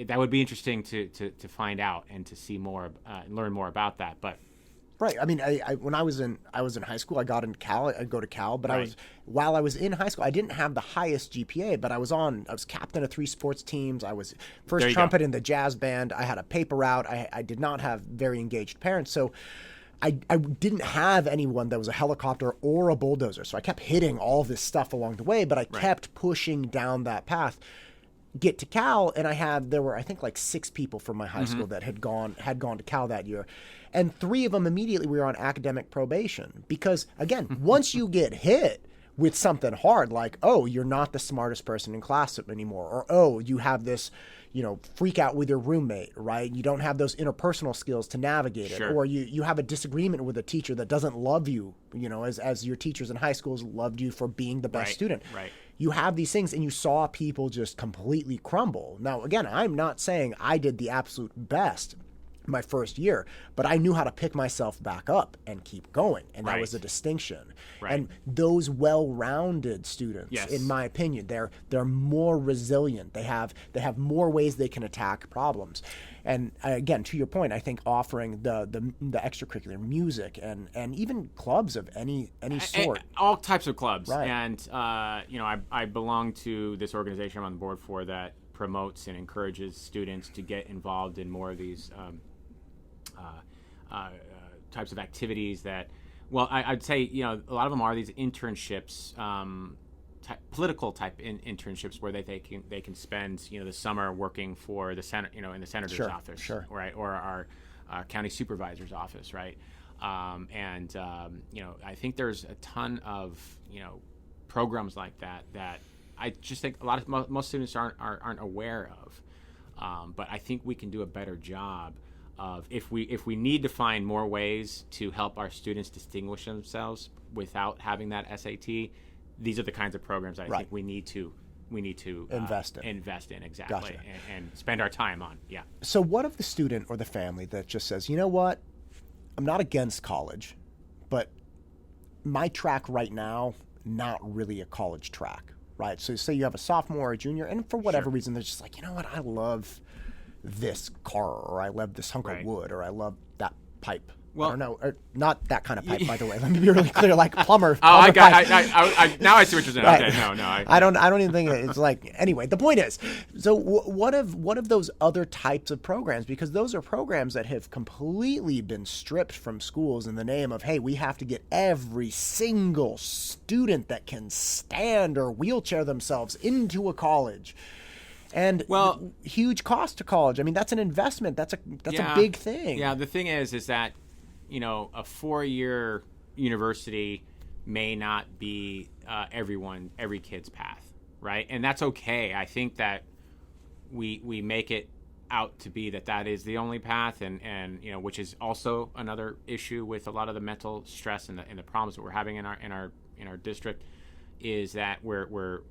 that would be interesting to find out and to see more, learn more about that. But right. I mean, I when I was in high school, I got into Cal. I'd go to Cal, but Right. while I was in high school, I didn't have the highest GPA, but I was captain of 3 sports teams. I was first There you trumpet go. in the jazz band. I had a paper route. I did not have very engaged parents, so I didn't have anyone that was a helicopter or a bulldozer. So I kept hitting all this stuff along the way, but I kept pushing down that path. Get to Cal, and there were I think like 6 people from my high school that had gone to Cal that year, and 3 of them immediately were on academic probation because again, once you get hit with something hard like, oh, you're not the smartest person in class anymore, or oh, you have this, freak out with your roommate, right? You don't have those interpersonal skills to navigate it, Sure. or you have a disagreement with a teacher that doesn't love you, as your teachers in high schools loved you for being the best Right, student. right. You have these things, and you saw people just completely crumble. Now, again, I'm not saying I did the absolute best my first year, but I knew how to pick myself back up and keep going, and that was a distinction. Right. And those well-rounded students, Yes. in my opinion, they're more resilient. They have more ways they can attack problems. And again, to your point, I think offering the extracurricular music and even clubs of any sort, all types of clubs. Right. And I belong to this organization I'm on the board for that promotes and encourages students to get involved in more of these types of activities that, well, I'd say, a lot of them are these internships, political type internships where they can spend, the summer working for the in the senator's office, Sure. right, or our county supervisor's office, right, I think there's a ton of, programs like that I just think a lot of most students aren't aware of, but I think we can do a better job of if we need to find more ways to help our students distinguish themselves without having that SAT. These are the kinds of programs I think we need to invest in exactly. Gotcha. and spend our time on. Yeah. So what of the student or the family that just says, you know what, I'm not against college, but my track right now, not really a college track, right? So say you have a sophomore or a junior, and for whatever reason, they're just like, you know what, I love this car, or I love this hunk of wood, or I love that pipe. Well, I don't know, or not that kind of pipe, by the way. Let me be really clear, like plumber. Oh, I got. pipe. Now I see what you're saying. Right. Okay, no, I don't even think it's like. Anyway, the point is, so what of those other types of programs? Because those are programs that have completely been stripped from schools in the name of, hey, we have to get every single student that can stand or wheelchair themselves into a college. And huge cost to college. I mean, that's an investment. That's a big thing. Yeah, the thing is that, a 4-year university may not be every kid's path, right? And that's okay. I think that we make it out to be that is the only path, and which is also another issue with a lot of the mental stress and the problems that we're having in our district, is that we're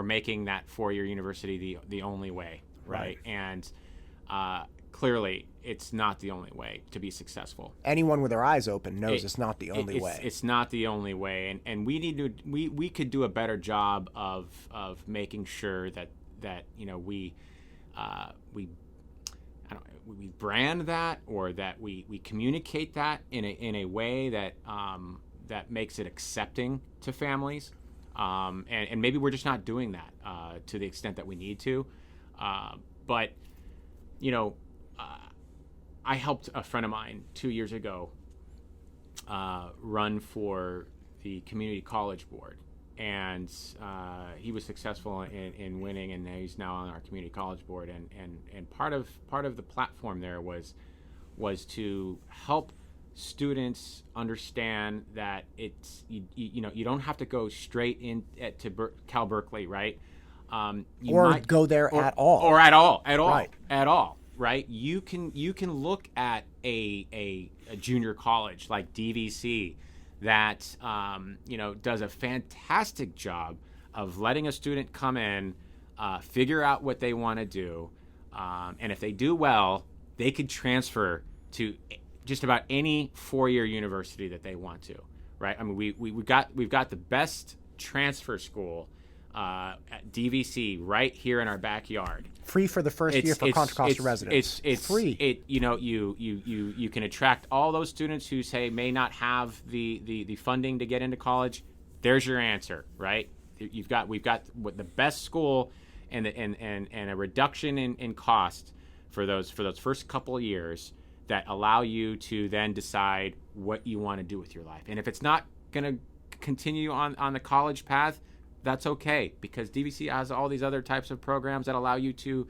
making that 4-year university the only way, right? And clearly, it's not the only way to be successful. Anyone with their eyes open knows it's not the only way. It's not the only way, and we need to we could do a better job of making sure that we brand that, or that we communicate that in a way that that makes it accepting to families. And maybe we're just not doing that to the extent that we need to. But, I helped a friend of mine 2 years ago run for the community college board. And he was successful in winning, and he's now on our community college board. And part of the platform there was to help students understand that it's you don't have to go straight in to Cal Berkeley, right? Go there at all, right? At all, right? You can look at a junior college like DVC that does a fantastic job of letting a student come in, figure out what they want to do, and if they do well, they could transfer to just about any 4-year university that they want to, right? I mean, we've got the best transfer school at DVC right here in our backyard. Free for the first year for Contra Costa residents. It's free. You can attract all those students who say may not have the funding to get into college. There's your answer, right? We've got the best school and a reduction in cost for those first couple of years that allow you to then decide what you want to do with your life. And if it's not going to continue on the college path, that's okay, because DVC has all these other types of programs that allow you to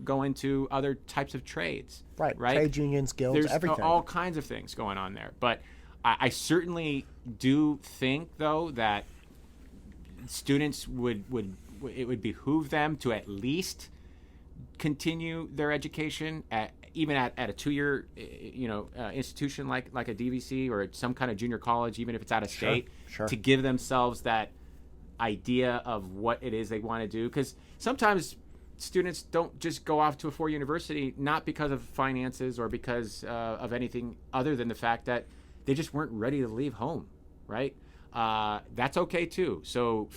go into other types of trades. Right. Trade unions, guilds, There's everything. All kinds of things going on there. But I certainly do think, though, that students would behoove them to at least continue their education even at a 2-year institution like a DVC or some kind of junior college, even if it's out of state, Sure. to give themselves that idea of what it is they want to do. Because sometimes students don't just go off to a 4-year university, not because of finances or because of anything other than the fact that they just weren't ready to leave home, right? That's okay too. So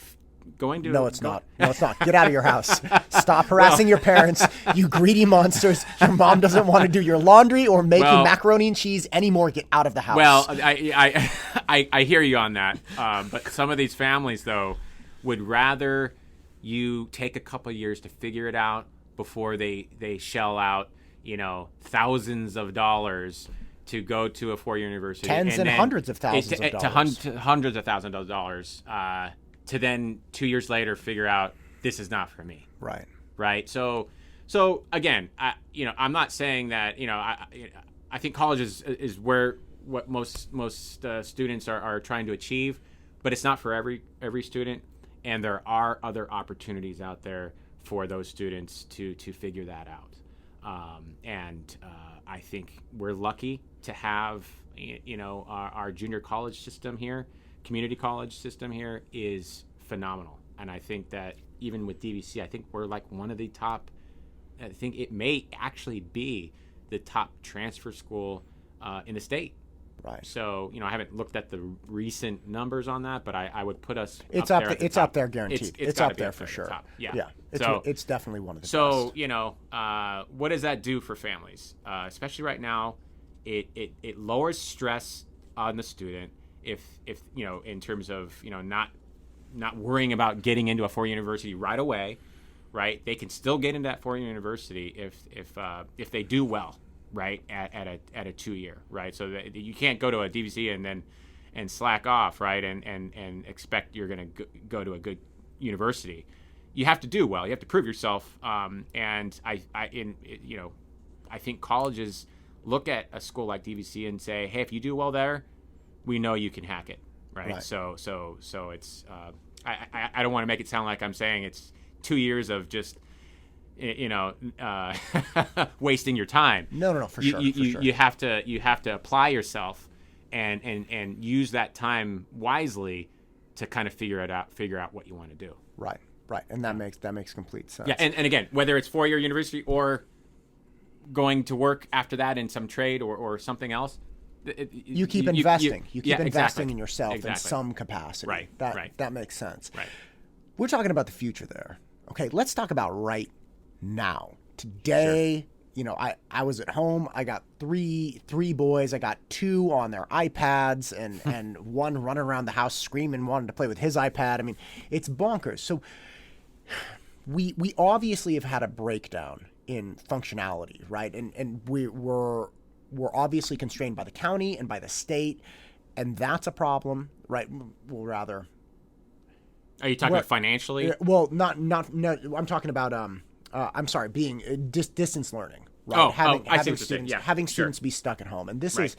No, it's not. Get out of your house. Stop harassing your parents, you greedy monsters. Your mom doesn't want to do your laundry or make you macaroni and cheese anymore. Get out of the house. Well, I hear you on that. But some of these families, though, would rather you take a couple of years to figure it out before they shell out, thousands of dollars to go to a 4-year university. Tens and hundreds of thousands of dollars. To hundreds of thousands of dollars. To then 2 years later figure out this is not for me. Right. So again, I'm not saying that, I think college is where what most students are trying to achieve, but it's not for every student. And there are other opportunities out there for those students to figure that out. I think we're lucky to have, our junior college system here. Community college system here is phenomenal. And I think that even with DVC, I think we're like one of the top, I think it may actually be the top transfer school in the state. Right. So, I haven't looked at the recent numbers on that, but I would put us it's up there at the it's top. up there guaranteed. It's up there for sure. Yeah. It's definitely one of the best. What does that do for families? Especially right now, it lowers stress on the student. If in terms of not worrying about getting into a 4-year university right away, right? They can still get into that 4-year university if they do well, right? At a 2-year, right? So that you can't go to a DVC and slack off, right? And expect you're going to go to a good university. You have to do well. You have to prove yourself. And I think colleges look at a school like DVC and say, hey, if you do well there, we know you can hack it, right? So it's I don't want to make it sound like I'm saying it's 2 years of just wasting your time. No, for sure. You have to apply yourself and use that time wisely to kind of figure out what you want to do. Right, and that makes complete sense. Yeah, and again, whether it's 4-year university or going to work after that in some trade or something else. You keep investing. You keep investing exactly. in yourself in some capacity. Right. That makes sense. Right. We're talking about the future there. Okay, let's talk about right now. Today, I was at home. I got three boys. I got 2 on their iPads and one running around the house screaming, wanting to play with his iPad. I mean, it's bonkers. So we obviously have had a breakdown in functionality, right? And we're obviously constrained by the county and by the state, and that's a problem, right? Well, rather. Are you talking about financially? Well, not. No, I'm talking about. I'm sorry, being distance learning, right? Having students be stuck at home, and this is.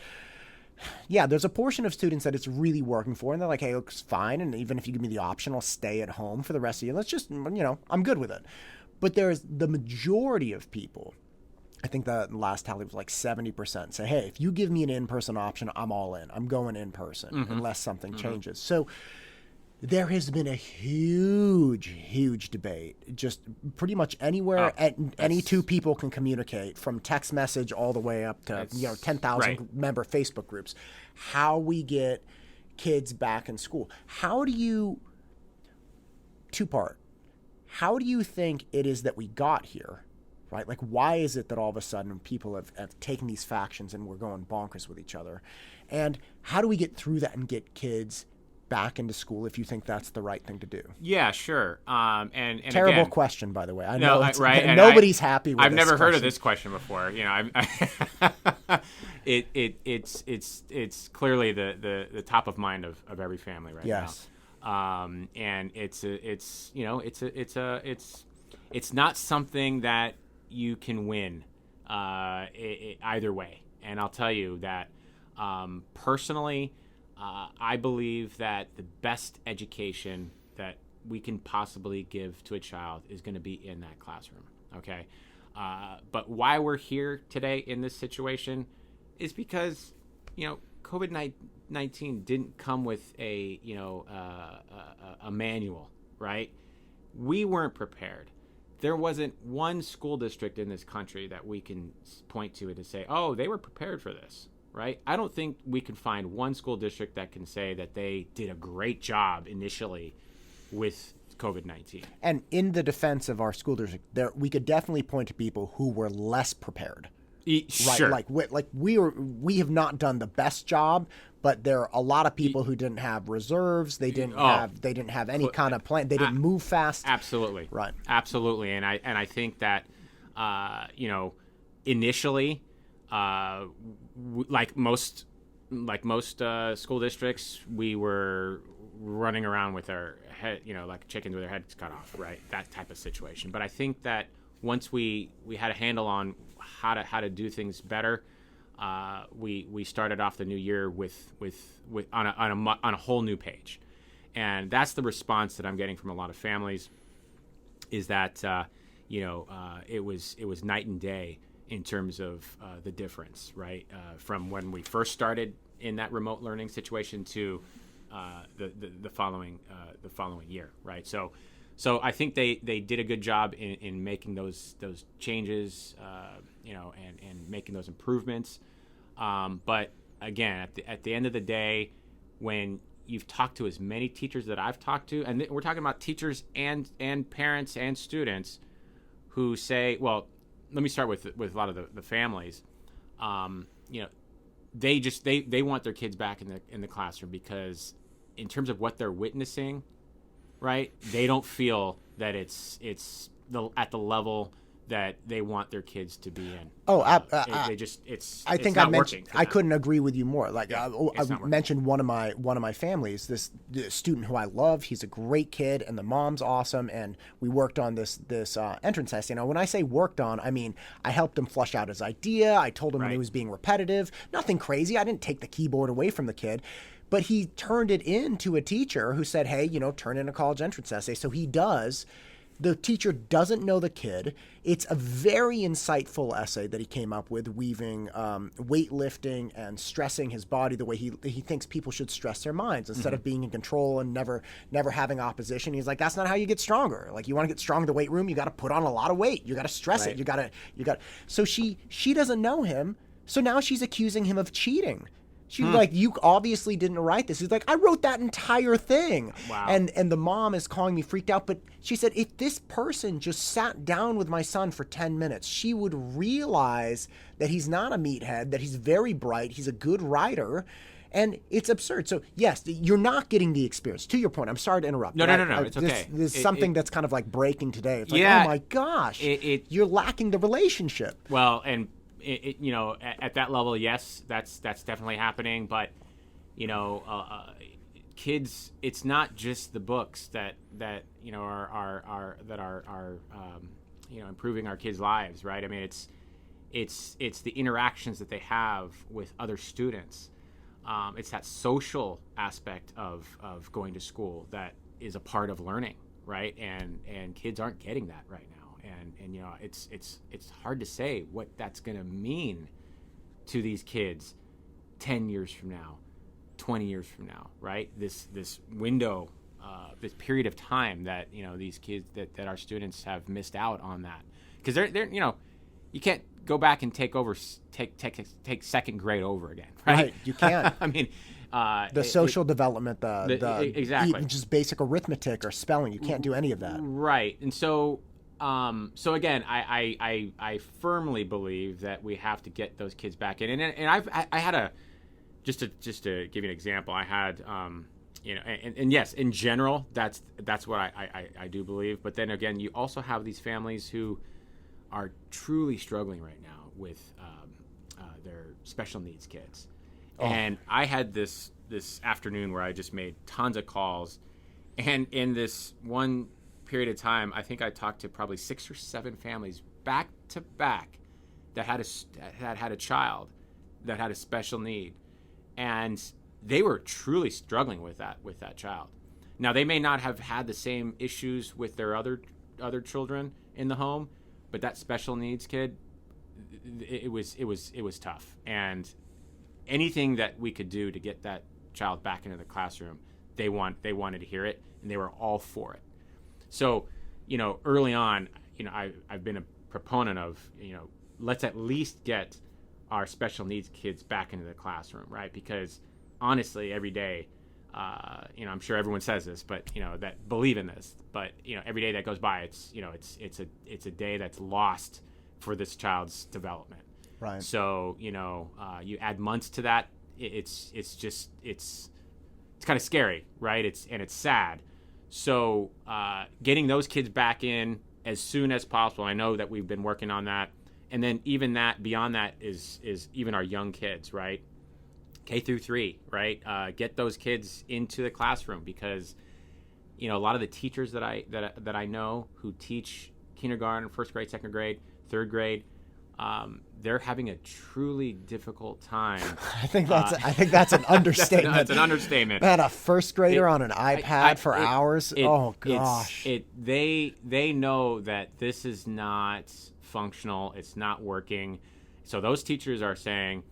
Yeah, there's a portion of students that it's really working for, and they're like, "Hey, looks fine, and even if you give me the option, I'll stay at home for the rest of the year. Let's just, I'm good with it." But there's the majority of people. I think the last tally was like 70% say, hey, if you give me an in-person option, I'm all in. I'm going in person unless something changes. So there has been a huge debate. Just pretty much anywhere any 2 people can communicate, from text message all the way up to 10,000 member Facebook groups. How we get kids back in school. Two-part. How do you think it is that we got here, right? Like, why is it that all of a sudden people have taken these factions and we're going bonkers with each other? And how do we get through that and get kids back into school if you think that's the right thing to do? Yeah, sure. And terrible again, question, by the way. I no, know right? And nobody's happy with I've this never heard of question. this question before. You know, it's clearly the top of mind of every family right now. Yes. And it's not something that you can win either way. And I'll tell you that personally, I believe that the best education that we can possibly give to a child is going to be in that classroom. Okay. But why we're here today in this situation is because, COVID-19 didn't come with a manual, right? We weren't prepared. There wasn't one school district in this country that we can point to and to say, oh, they were prepared for this, right? I don't think we can find one school district that can say that they did a great job initially with COVID-19. And in the defense of our school district, we could definitely point to people who were less prepared. Sure. Right, like we have not done the best job, but there are a lot of people who didn't have reserves. They didn't have any kind of plan. They didn't move fast. Absolutely. Right. Absolutely. And I think that initially, like most school districts, we were running around with our head, like chickens with their heads cut off, right? That type of situation. But I think that once we had a handle on how to do things better, we started off the new year with on a whole new page, and that's the response that I'm getting from a lot of families. Is that it was night and day in terms of the difference, right? From when we first started in that remote learning situation to the following year, right? So I think they did a good job in making those changes, and making those improvements. But again, at the end of the day, when you've talked to as many teachers that I've talked to, and we're talking about teachers and parents and students who say, well, let me start with a lot of the families. They want their kids back in the classroom because in terms of what they're witnessing, right? They don't feel that it's at the level that they want their kids to be in. I couldn't agree with you more. Like I mentioned one of my families, this student who I love. He's a great kid, and the mom's awesome. And we worked on this entrance test. When I say worked on, I mean I helped him flush out his idea. I told him when he was being repetitive. Nothing crazy. I didn't take the keyboard away from the kid. But he turned it in to a teacher who said, hey, turn in a college entrance essay. So he does. The teacher doesn't know the kid. It's a very insightful essay that he came up with, weaving weightlifting and stressing his body the way he thinks people should stress their minds instead of being in control and never having opposition. He's like, that's not how you get stronger. Like, you want to get strong in the weight room, you got to put on a lot of weight. You got to stress it. You got. So she doesn't know him. So now she's accusing him of cheating. She's like, you obviously didn't write this. He's like, I wrote that entire thing. Wow. And the mom is calling me freaked out. But she said, if this person just sat down with my son for 10 minutes, she would realize that he's not a meathead, that he's very bright, he's a good writer. And it's absurd. So, yes, you're not getting the experience. To your point, I'm sorry to interrupt. No, it's okay. This is something that's kind of like breaking today. It's like, oh my gosh, you're lacking the relationship. Well, and at that level, yes, that's definitely happening. But kids, it's not just the books that are improving our kids' lives, right? I mean, it's the interactions that they have with other students. It's that social aspect of going to school that is a part of learning, right? And kids aren't getting that right now. And it's hard to say what that's going to mean to these kids 10 years from now, 20 years from now, right? This window, this period of time that these kids that our students have missed out on that, because they're you can't go back and take second grade over again, right? You can't. I mean, The social development, exactly, just basic arithmetic or spelling, you can't do any of that. Right. And so again, I firmly believe that we have to get those kids back in. And I had a just to give you an example, I had and yes, in general, that's what I do believe. But then again, you also have these families who are truly struggling right now with their special needs kids. Oh. And I had this afternoon where I just made tons of calls, and in this one period of time, I think I talked to probably 6 or 7 families back to back that had a child that had a special need, and they were truly struggling with that child. Now, they may not have had the same issues with their other children in the home, but that special needs kid, it was tough. And anything that we could do to get that child back into the classroom, they wanted to hear it, and they were all for it. So, early on, I've been a proponent of, let's at least get our special needs kids back into the classroom, right? Because honestly, every day, I'm sure everyone says this, but that believe in this, but every day that goes by, it's a day that's lost for this child's development. Right. So you add months to that, it's kind of scary, right? It's sad. So getting those kids back in as soon as possible. I know that we've been working on that, and then even that beyond that is even our young kids, right? K through 3, right? Get those kids into the classroom, because a lot of the teachers that I know who teach kindergarten, first grade, second grade, third grade, they're having a truly difficult time. I think that's an understatement. That's an understatement. Man, a first grader on an iPad for hours. Oh gosh. They know that this is not functional. It's not working. So those teachers are saying,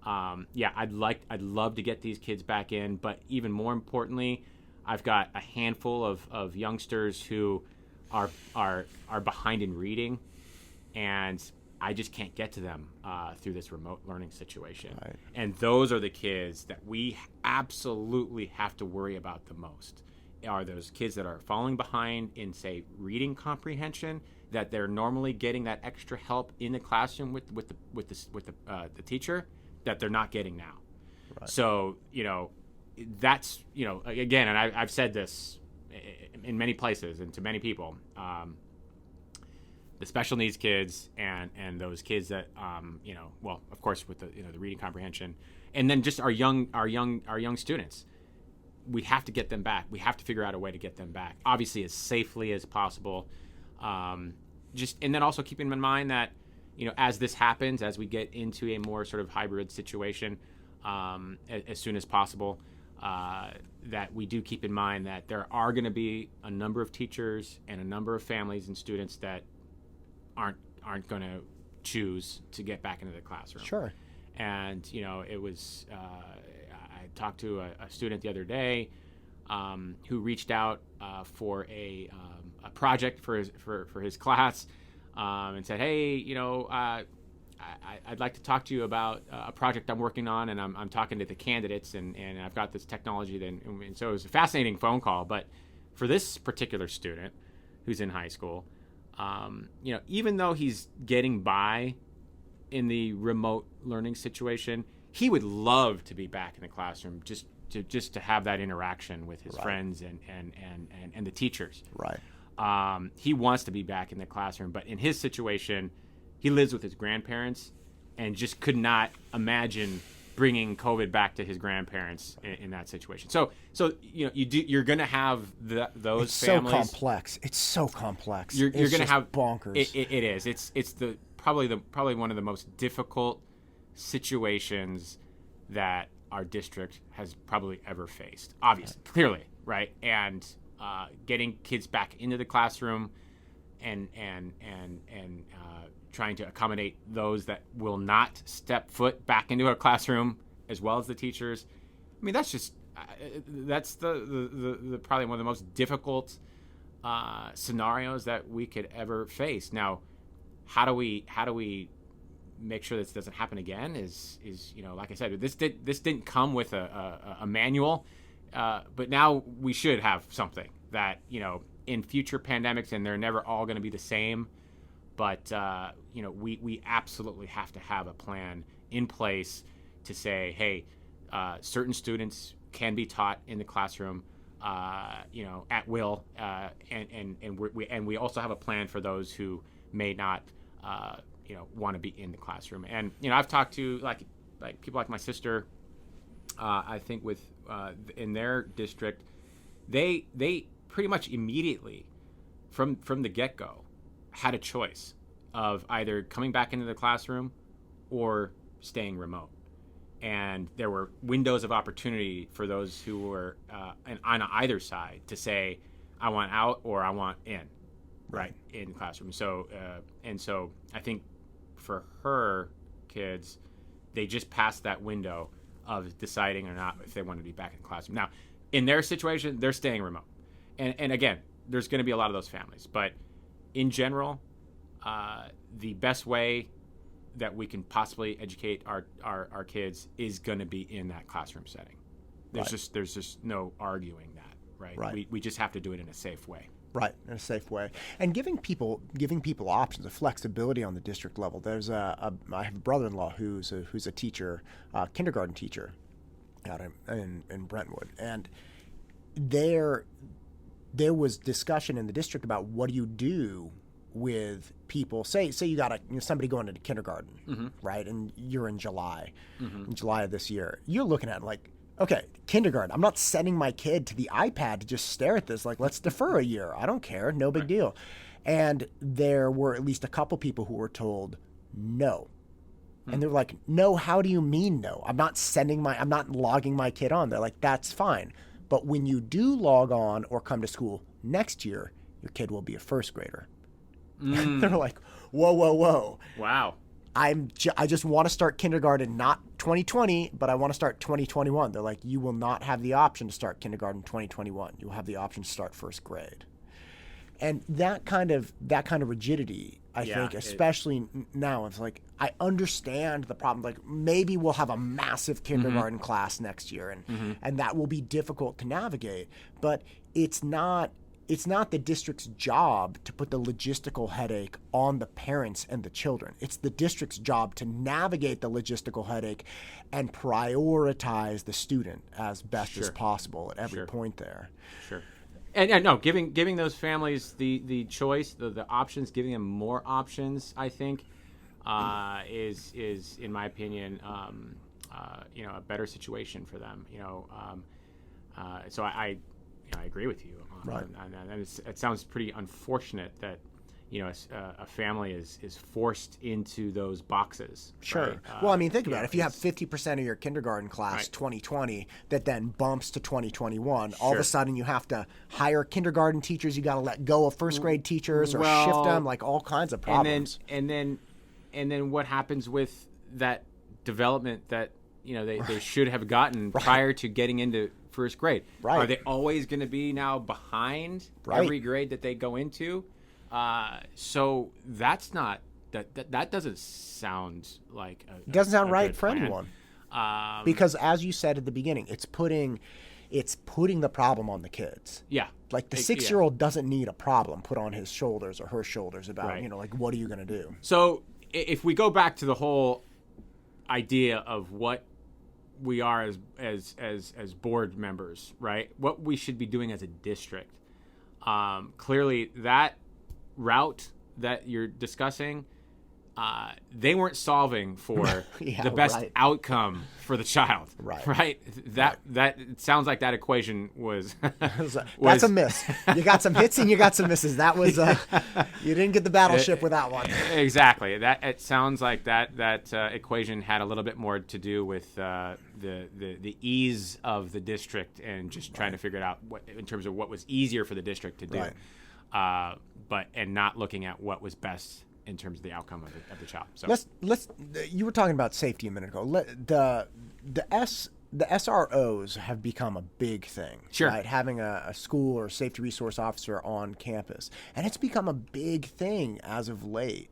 I'd love to get these kids back in, but even more importantly, I've got a handful of youngsters who are behind in reading, and I just can't get to them through this remote learning situation. Right. And those are the kids that we absolutely have to worry about the most. Are those kids that are falling behind in, say, reading comprehension, that they're normally getting that extra help in the classroom with the teacher, that they're not getting now. Right. So that's again, and I've said this in many places and to many people. The special needs kids and those kids that of course with the the reading comprehension, and then just our young students, we have to get them back. We have to figure out a way to get them back, obviously as safely as possible. And then also keeping in mind that as this happens, as we get into a more sort of hybrid situation, as soon as possible, that we do keep in mind that there are going to be a number of teachers and a number of families and students that aren't going to choose to get back into the classroom. Sure. And it was I talked to a student the other day who reached out for a project for his class, and said, hey, I'd like to talk to you about a project I'm working on, and I'm talking to the candidates, and I've got this technology. And so it was a fascinating phone call. But for this particular student who's in high school, even though he's getting by in the remote learning situation, he would love to be back in the classroom just to have that interaction with his friends and the teachers. Right. He wants to be back in the classroom, but in his situation, he lives with his grandparents and just could not imagine bringing COVID back to his grandparents in that situation. So you're going to have those families. So complex. It's so complex. You're going to have bonkers. It is. It's probably one of the most difficult situations that our district has probably ever faced. Obviously, clearly, right? And getting kids back into the classroom and trying to accommodate those that will not step foot back into a classroom, as well as the teachers. I mean, that's the probably one of the most difficult scenarios that we could ever face. Now, how do we make sure this doesn't happen again is like I said, this didn't come with a manual, but now we should have something that in future pandemics, and they're never all going to be the same, but we absolutely have to have a plan in place to say, hey, certain students can be taught in the classroom, at will, and we also have a plan for those who may not, want to be in the classroom. And I've talked to like people like my sister. I think with in their district, they pretty much immediately from the get-go had a choice of either coming back into the classroom or staying remote. And there were windows of opportunity for those who were on either side to say, I want out or I want in, right, in the classroom. So so I think for her kids, they just passed that window of deciding or not if they want to be back in the classroom. Now, in their situation, they're staying remote. And again, there's going to be a lot of those families. But in general, the best way that we can possibly educate our kids is going to be in that classroom setting. There's just no arguing that, right? We just have to do it in a safe way. Right, in a safe way, and giving people options, a flexibility on the district level. There's I have a brother-in-law who's a teacher, kindergarten teacher, out in Brentwood, and there was discussion in the district about what do you do with people. Say you got somebody going into kindergarten, mm-hmm. right, and you're in July, mm-hmm. in July of this year. You're looking at it like, okay, kindergarten. I'm not sending my kid to the iPad to just stare at this. Like, let's defer a year. I don't care. No big deal. And there were at least a couple people who were told no. And they're like, no, how do you mean no? I'm not logging my kid on. They're like, that's fine. But when you do log on or come to school next year, your kid will be a first grader. And they're like, whoa. Wow. I just want to start kindergarten, not 2020, but I want to start 2021. They're like, you will not have the option to start kindergarten 2021. You will have the option to start first grade. And that kind of rigidity, I think, especially now, it's like, I understand the problem. Like, maybe we'll have a massive kindergarten mm-hmm. class next year, and that will be difficult to navigate. But it's not the district's job to put the logistical headache on the parents and the children. It's the district's job to navigate the logistical headache and prioritize the student as best as possible at every point there. Sure. And no, giving those families the choice, the options, giving them more options, I think, is in my opinion, a better situation for them. So I agree with you on that. And it sounds pretty unfortunate that a family is forced into those boxes. Sure. Right? Well, I mean, think about it. If you have 50% of your kindergarten class 2020 that then bumps to 2021, all of a sudden you have to hire kindergarten teachers. You got to let go of first grade teachers or shift them, like all kinds of problems. And then what happens with that development that they should have gotten prior to getting into first grade? Right. Are they always going to be now behind every grade that they go into? So that's not that doesn't sound like it doesn't sound right for plan. anyone. Because as you said at the beginning, it's putting the problem on the kids. Yeah. Like the 6-year-old doesn't need a problem put on his shoulders or her shoulders about like, what are you going to do? So if we go back to the whole idea of what we are as board members, right? What we should be doing as a district. Clearly that route that you're discussing, they weren't solving for the best outcome for the child. Right. That it sounds like that equation was that's a miss. You got some hits and you got some misses. That was you didn't get the battleship with that one. Exactly. It sounds like that equation had a little bit more to do with the ease of the district and just trying to figure it out in terms of what was easier for the district to do. But not looking at what was best in terms of the outcome of the child. So let's. You were talking about safety a minute ago. The SROs have become a big thing. Sure. Right? Having a school or safety resource officer on campus, and it's become a big thing as of late.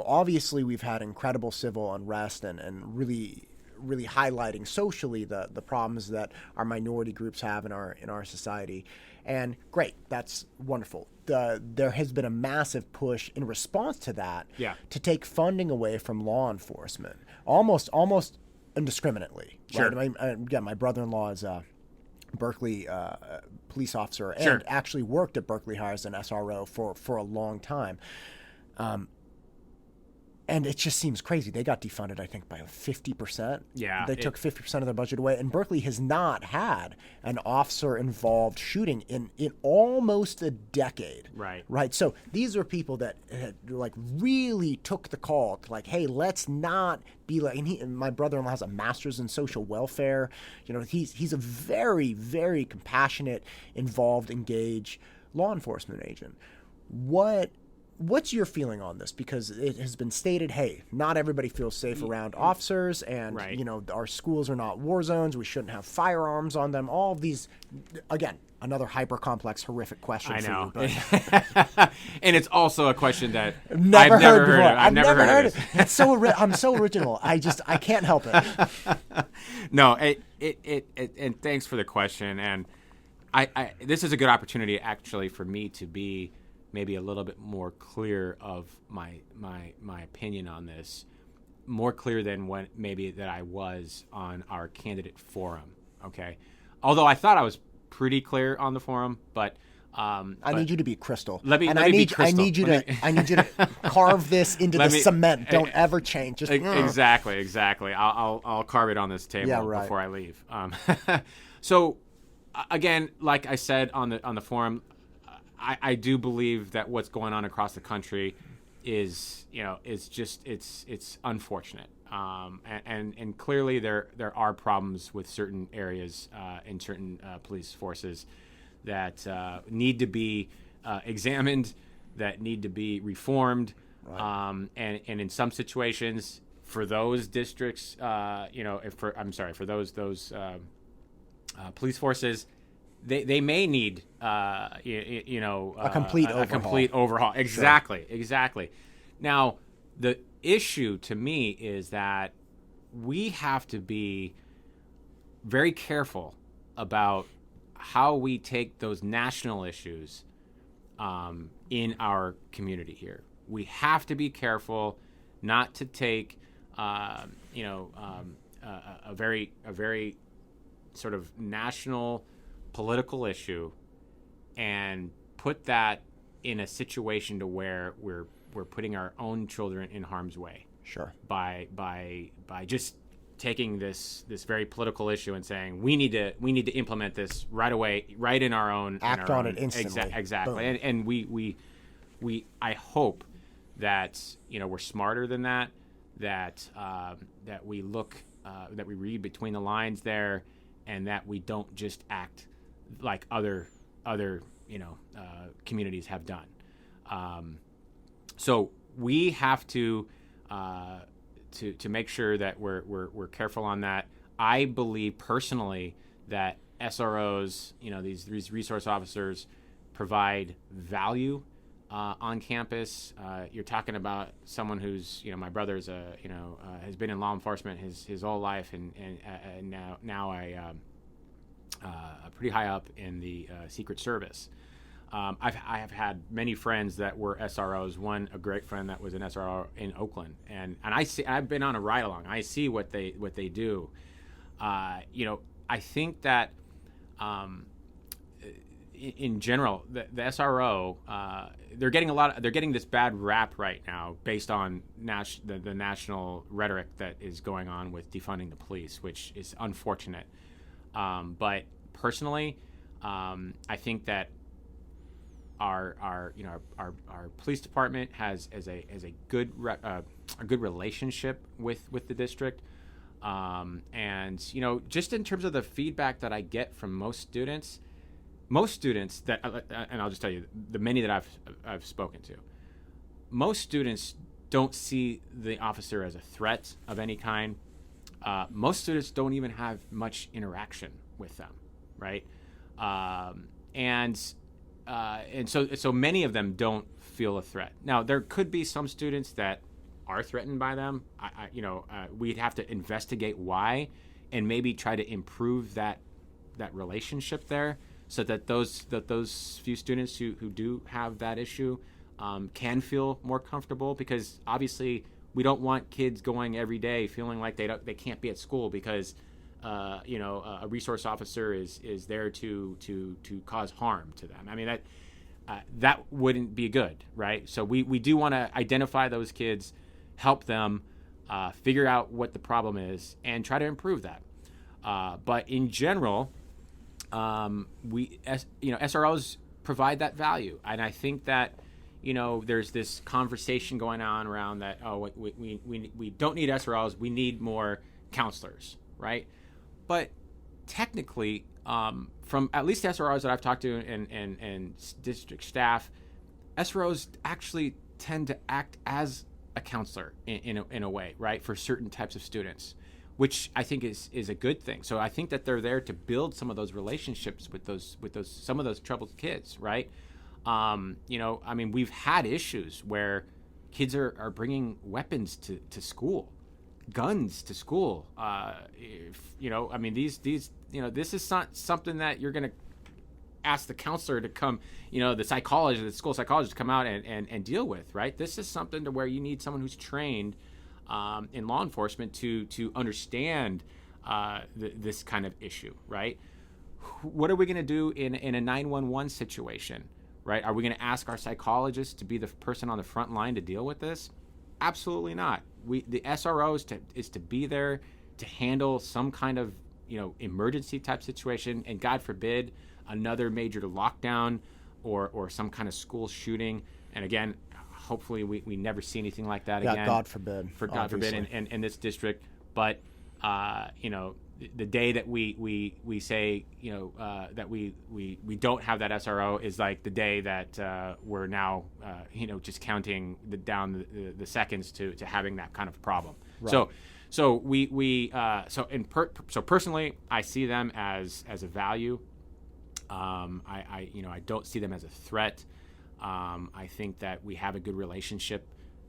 obviously we've had incredible civil unrest and really highlighting socially the problems that our minority groups have in our society. And great, that's wonderful. There has been a massive push in response to that to take funding away from law enforcement, almost indiscriminately. Sure. Right? Again, my brother-in-law is a Berkeley police officer and Sure. actually worked at Berkeley High as an SRO for a long time. And it just seems crazy. They got defunded, I think, by 50%. Yeah. They took 50% of their budget away. And Berkeley has not had an officer-involved shooting in almost a decade. Right. Right. So these are people that really took the call to hey, let's not be like. And my brother-in-law has a master's in social welfare. He's a very, very compassionate, involved, engaged law enforcement agent. What's your feeling on this? Because it has been stated, hey, not everybody feels safe around officers, and right. Our schools are not war zones. We shouldn't have firearms on them. All of these, again, another hyper complex, horrific question. I know, for you, but and it's also a question that I've never heard of. I've never heard of it. It's so I'm so original. I can't help it. No, and thanks for the question. And I this is a good opportunity actually for me to be maybe a little bit more clear of my opinion on this, more clear than when maybe that I was on our candidate forum. Okay, although I thought I was pretty clear on the forum, but I need you to be crystal. Let me be crystal. I need you to carve this into the cement. Don't ever change. Just exactly. I'll carve it on this table before I leave. So again, like I said on the forum, I do believe that what's going on across the country is it's unfortunate. And clearly there are problems with certain areas in certain police forces that need to be examined, that need to be reformed. Right. And in some situations for those districts, for those police forces, they may need a complete overhaul. Exactly. Now, the issue to me is that we have to be very careful about how we take those national issues in our community here. We have to be careful not to take a very sort of national political issue and put that in a situation to where we're putting our own children in harm's way. Sure. By just taking this very political issue and saying we need to implement this right away, right in our own it instantly. Exactly. And we I hope that we're smarter than that. That we look that we read between the lines there, and that we don't just act like other communities have done. So we have to make sure that we're careful on that. I believe personally that SROs, these resource officers, provide value on campus. You're talking about someone who's my brother's has been in law enforcement his whole life, and now pretty high up in the Secret Service. I have had many friends that were SROs. A great friend that was an SRO in Oakland, and I've been on a ride along. I see what they do. I think that in general, the SRO they're getting this bad rap right now based on the national rhetoric that is going on with defunding the police, which is unfortunate. But personally, I think that our police department has a good relationship with the district, and just in terms of the feedback that I get from most students that and I'll just tell you the many that I've spoken to, most students don't see the officer as a threat of any kind. Most students don't even have much interaction with them, right? And and so many of them don't feel a threat. Now, there could be some students that are threatened by them. We'd have to investigate why, and maybe try to improve that relationship there, so that those few students who do have that issue can feel more comfortable. Because obviously, we don't want kids going every day feeling like they can't be at school because a resource officer is there to cause harm to them. I mean, that wouldn't be good, right? So we do want to identify those kids, help them figure out what the problem is, and try to improve that. But in general, SROs provide that value, and I think that there's this conversation going on around that. Oh, we don't need SROs. We need more counselors, right? But technically, from at least SROs that I've talked to and district staff, SROs actually tend to act as a counselor in a way, right, for certain types of students, which I think is a good thing. So I think that they're there to build some of those relationships with some of those troubled kids, right? I mean, we've had issues where kids are bringing weapons to school, guns to school. I mean, this is not something that you're going to ask the counselor to come, the psychologist, the school psychologist to come out and deal with, right? This is something to where you need someone who's trained in law enforcement to understand this kind of issue, right? What are we going to do in a 911 situation, right? Are we going to ask our psychologist to be the person on the front line to deal with this? Absolutely not. The SRO is to be there to handle some kind of emergency type situation, and God forbid another major lockdown or some kind of school shooting. And again, hopefully we never see anything like that again. God forbid. God forbid in this district. But the day that we say that we don't have that SRO is like the day that we're now just counting down the seconds to having that kind of problem. Right. So personally, I see them as a value. I don't see them as a threat. I think that we have a good relationship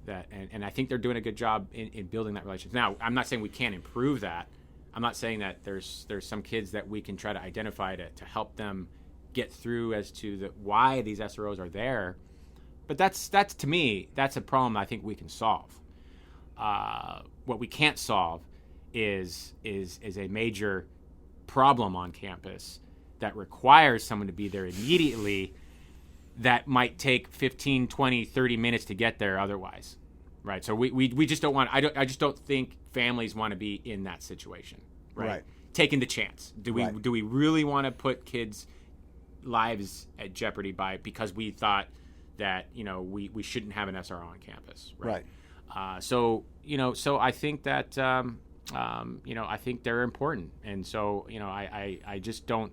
and I think they're doing a good job in building that relationship. Now, I'm not saying we can't improve that. I'm not saying that there's some kids that we can try to identify to help them get through as to why these SROs are there. But that's to me, that's a problem I think we can solve. What we can't solve is a major problem on campus that requires someone to be there immediately that might take 15, 20, 30 minutes to get there otherwise, right? So we just don't want, I just don't think families want to be in that situation, right? Taking the chance. Do we really want to put kids' lives at jeopardy because we thought that, we shouldn't have an SRO on campus, right? So I think that, I think they're important. And so, I just don't,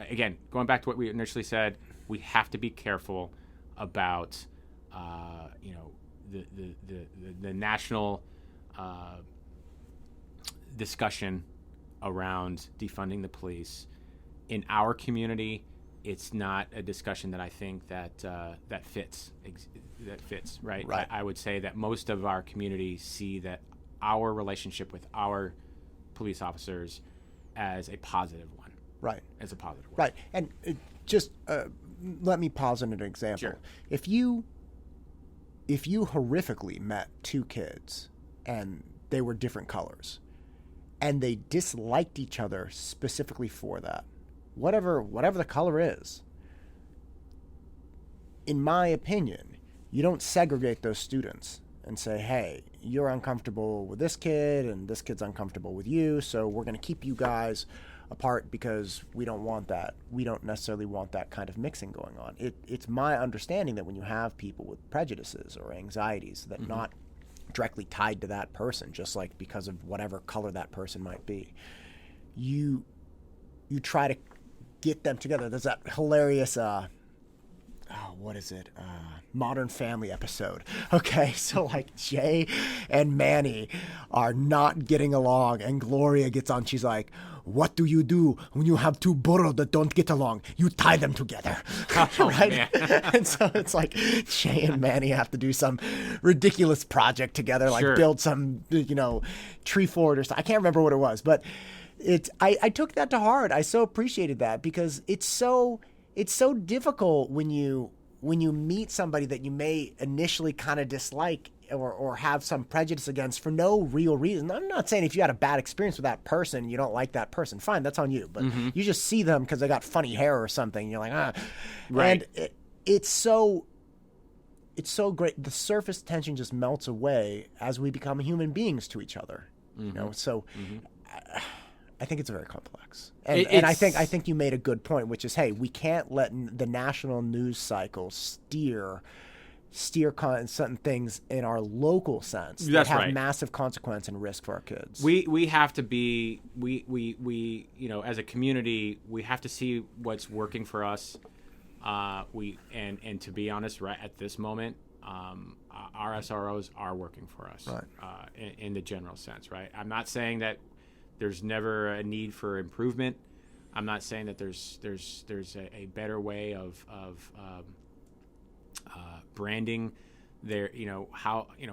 again, going back to what we initially said, we have to be careful about, the national discussion around defunding the police. In our community, it's not a discussion that I think that fits, right? I would say that most of our community see that our relationship with our police officers as a positive one. Right. As a positive one. Right. And just let me posit an example. Sure. If you horrifically met two kids and they were different colors and they disliked each other specifically for that, whatever the color is, in my opinion, you don't segregate those students and say, hey, you're uncomfortable with this kid and this kid's uncomfortable with you, so we're going to keep you guys apart because we don't want that. We don't necessarily want that kind of mixing going on. It's my understanding that when you have people with prejudices or anxieties that not directly tied to that person, just like because of whatever color that person might be, you try to get them together. There's that hilarious what is it? Modern Family episode. Okay, so like Jay and Manny are not getting along, and Gloria gets on. She's like, "What do you do when you have two burros that don't get along? You tie them together." Right? And so it's like Jay and Manny have to do some ridiculous project together, like build some, tree fort or something. I can't remember what it was, but I took that to heart. I so appreciated that because it's so difficult when you meet somebody that you may initially kind of dislike or have some prejudice against for no real reason. I'm not saying if you had a bad experience with that person, you don't like that person. Fine, that's on you. But you just see them because they got funny hair or something. And you're like, Right. And it's so great. The surface tension just melts away as we become human beings to each other. So I think it's very complex. And I think you made a good point, which is, hey, we can't let the national news cycle steer certain things in our local sense that have massive consequence and risk for our kids. We have to be we as a community, we have to see what's working for us. And to be honest, right at this moment, our SROs are working for us, in the general sense, right? I'm not saying that there's never a need for improvement. I'm not saying that there's a better way of branding their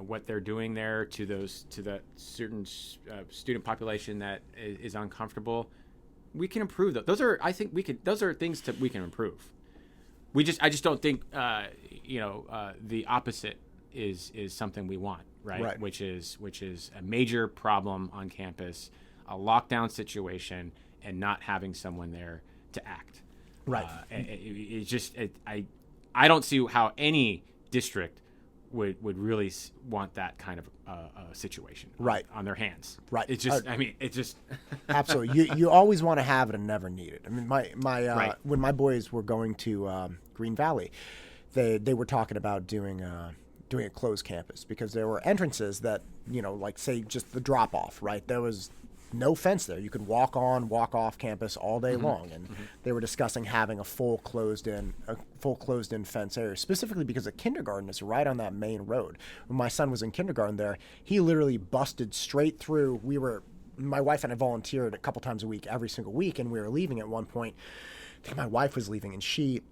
what they're doing there to that certain student population that is uncomfortable. We can improve those. Those are things that we can improve. I just don't think the opposite is something we want, right? Which is a major problem on campus, a lockdown situation, and not having someone there to act. Right. I don't see how any district would really want that kind of situation on their hands. Right. It's just absolutely. You always want to have it and never need it. I mean, when my boys were going to Green Valley, they were talking about doing a closed campus because there were entrances that, like say just the drop off, right? There was no fence there. You could walk on, walk off campus all day long. And they were discussing having a full closed in fence area, specifically because the kindergarten is right on that main road. When my son was in kindergarten there, he literally busted straight through. My wife and I volunteered a couple times a week, every single week, and we were leaving at one point. I think my wife was leaving, and she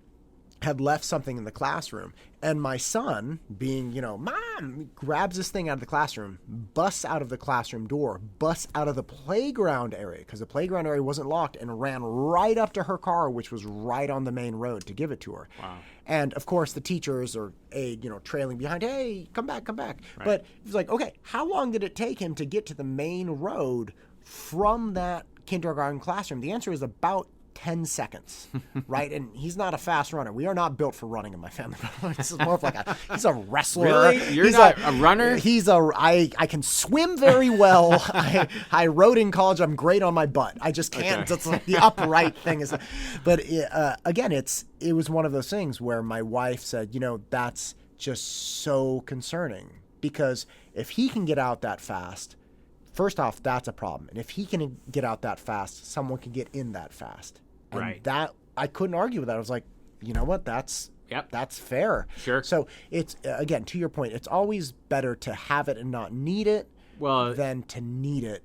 had left something in the classroom, and my son, being, Mom, grabs this thing out of the classroom, busts out of the classroom door, busts out of the playground area, because the playground area wasn't locked, and ran right up to her car, which was right on the main road, to give it to her. Wow. And of course the teachers are trailing behind, hey, come back. Right. But it was like, okay, how long did it take him to get to the main road from that kindergarten classroom? The answer is about 10 seconds, right? And he's not a fast runner. We are not built for running in my family. This is more of like he's a wrestler. Really? You're not a runner? I can swim very well. I rode in college. I'm great on my butt. I just can't. Okay. That's like the upright thing is. But again, it was one of those things where my wife said, that's just so concerning because if he can get out that fast, first off, that's a problem. And if he can get out that fast, someone can get in that fast. And that I couldn't argue with that. I was like, you know what? That's fair. Sure. So it's again, to your point, it's always better to have it and not need it than to need it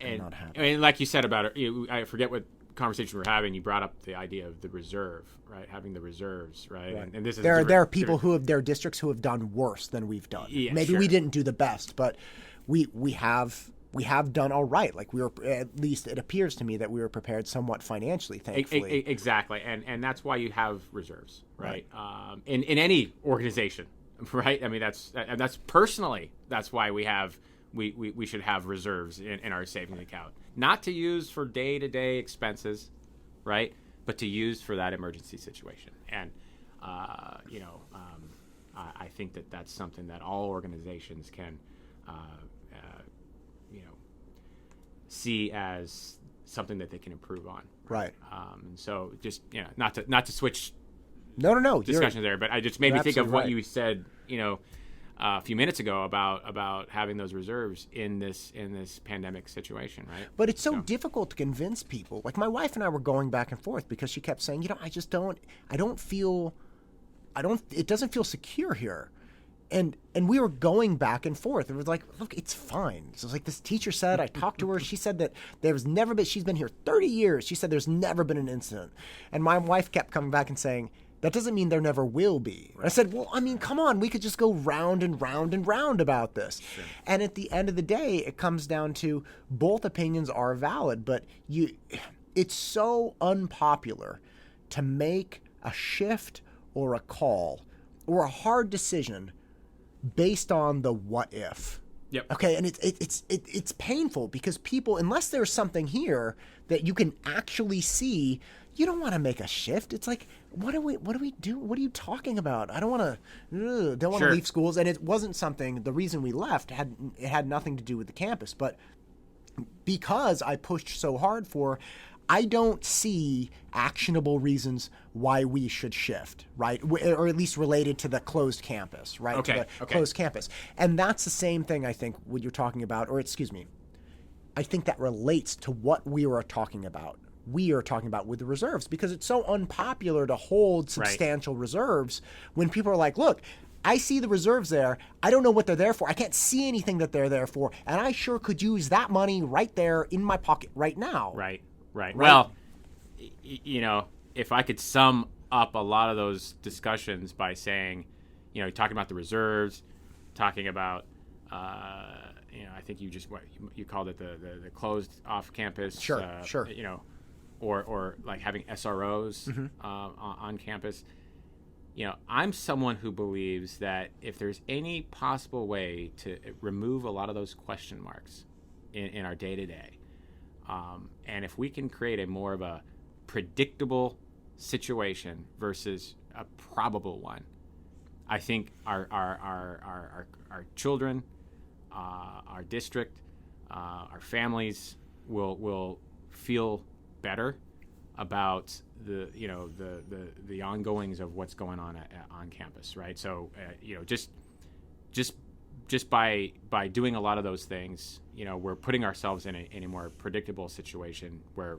and not have it. I mean, like you said about it, I forget what conversation we were having. You brought up the idea of the reserve, right? Having the reserves, right? And this is there are people there are districts who have done worse than we've done. Yeah, maybe we didn't do the best, but we have done all right. Like we were, at least it appears to me that we were prepared somewhat financially, thankfully. Exactly. And that's why you have reserves, right? In any organization, right? I mean, that's personally, that's why we should have reserves in our savings account, not to use for day-to-day expenses, right? But to use for that emergency situation. And, I think that's something that all organizations can, see as something that they can improve on. Right. And so just, not to switch No. discussion there, but I just made me think of what right. you said, a few minutes ago about having those reserves in this pandemic situation, right? But it's so difficult to convince people. Like my wife and I were going back and forth because she kept saying, I don't feel it doesn't feel secure here. And we were going back and forth. It was like, look, it's fine. So it's like this teacher said, I talked to her. She said that she's been here 30 years. She said there's never been an incident. And my wife kept coming back and saying, that doesn't mean there never will be. Right. I said, well, I mean, come on. We could just go round and round and round about this. Sure. And at the end of the day, it comes down to both opinions are valid, but it's so unpopular to make a shift or a call or a hard decision based on the what if. Yep. Okay, and it's painful because people, unless there's something here that you can actually see, you don't want to make a shift. It's like, what do we do? What are you talking about? I don't want to Sure. leave schools. And it wasn't something. The reason we left had nothing to do with the campus, but because I pushed so hard for. I don't see actionable reasons why we should shift, right? Or at least related to the closed campus, right? Okay. To the closed campus. And that's the same thing, I think, what you're talking about, or excuse me, I think that relates to what we are talking about. We are talking about with the reserves because it's so unpopular to hold substantial reserves when people are like, look, I see the reserves there. I don't know what they're there for. I can't see anything that they're there for. And I sure could use that money right there in my pocket right now. Right. Well, if I could sum up a lot of those discussions by saying, talking about the reserves, talking about, I think you called it the closed off campus. Sure. Or like having SROs on campus. I'm someone who believes that if there's any possible way to remove a lot of those question marks in our day-to-day, and if we can create a more of a predictable situation versus a probable one, I think our children, our district, our families will feel better about the ongoings of what's going on on campus, right? So just by doing a lot of those things, we're putting ourselves in a more predictable situation where,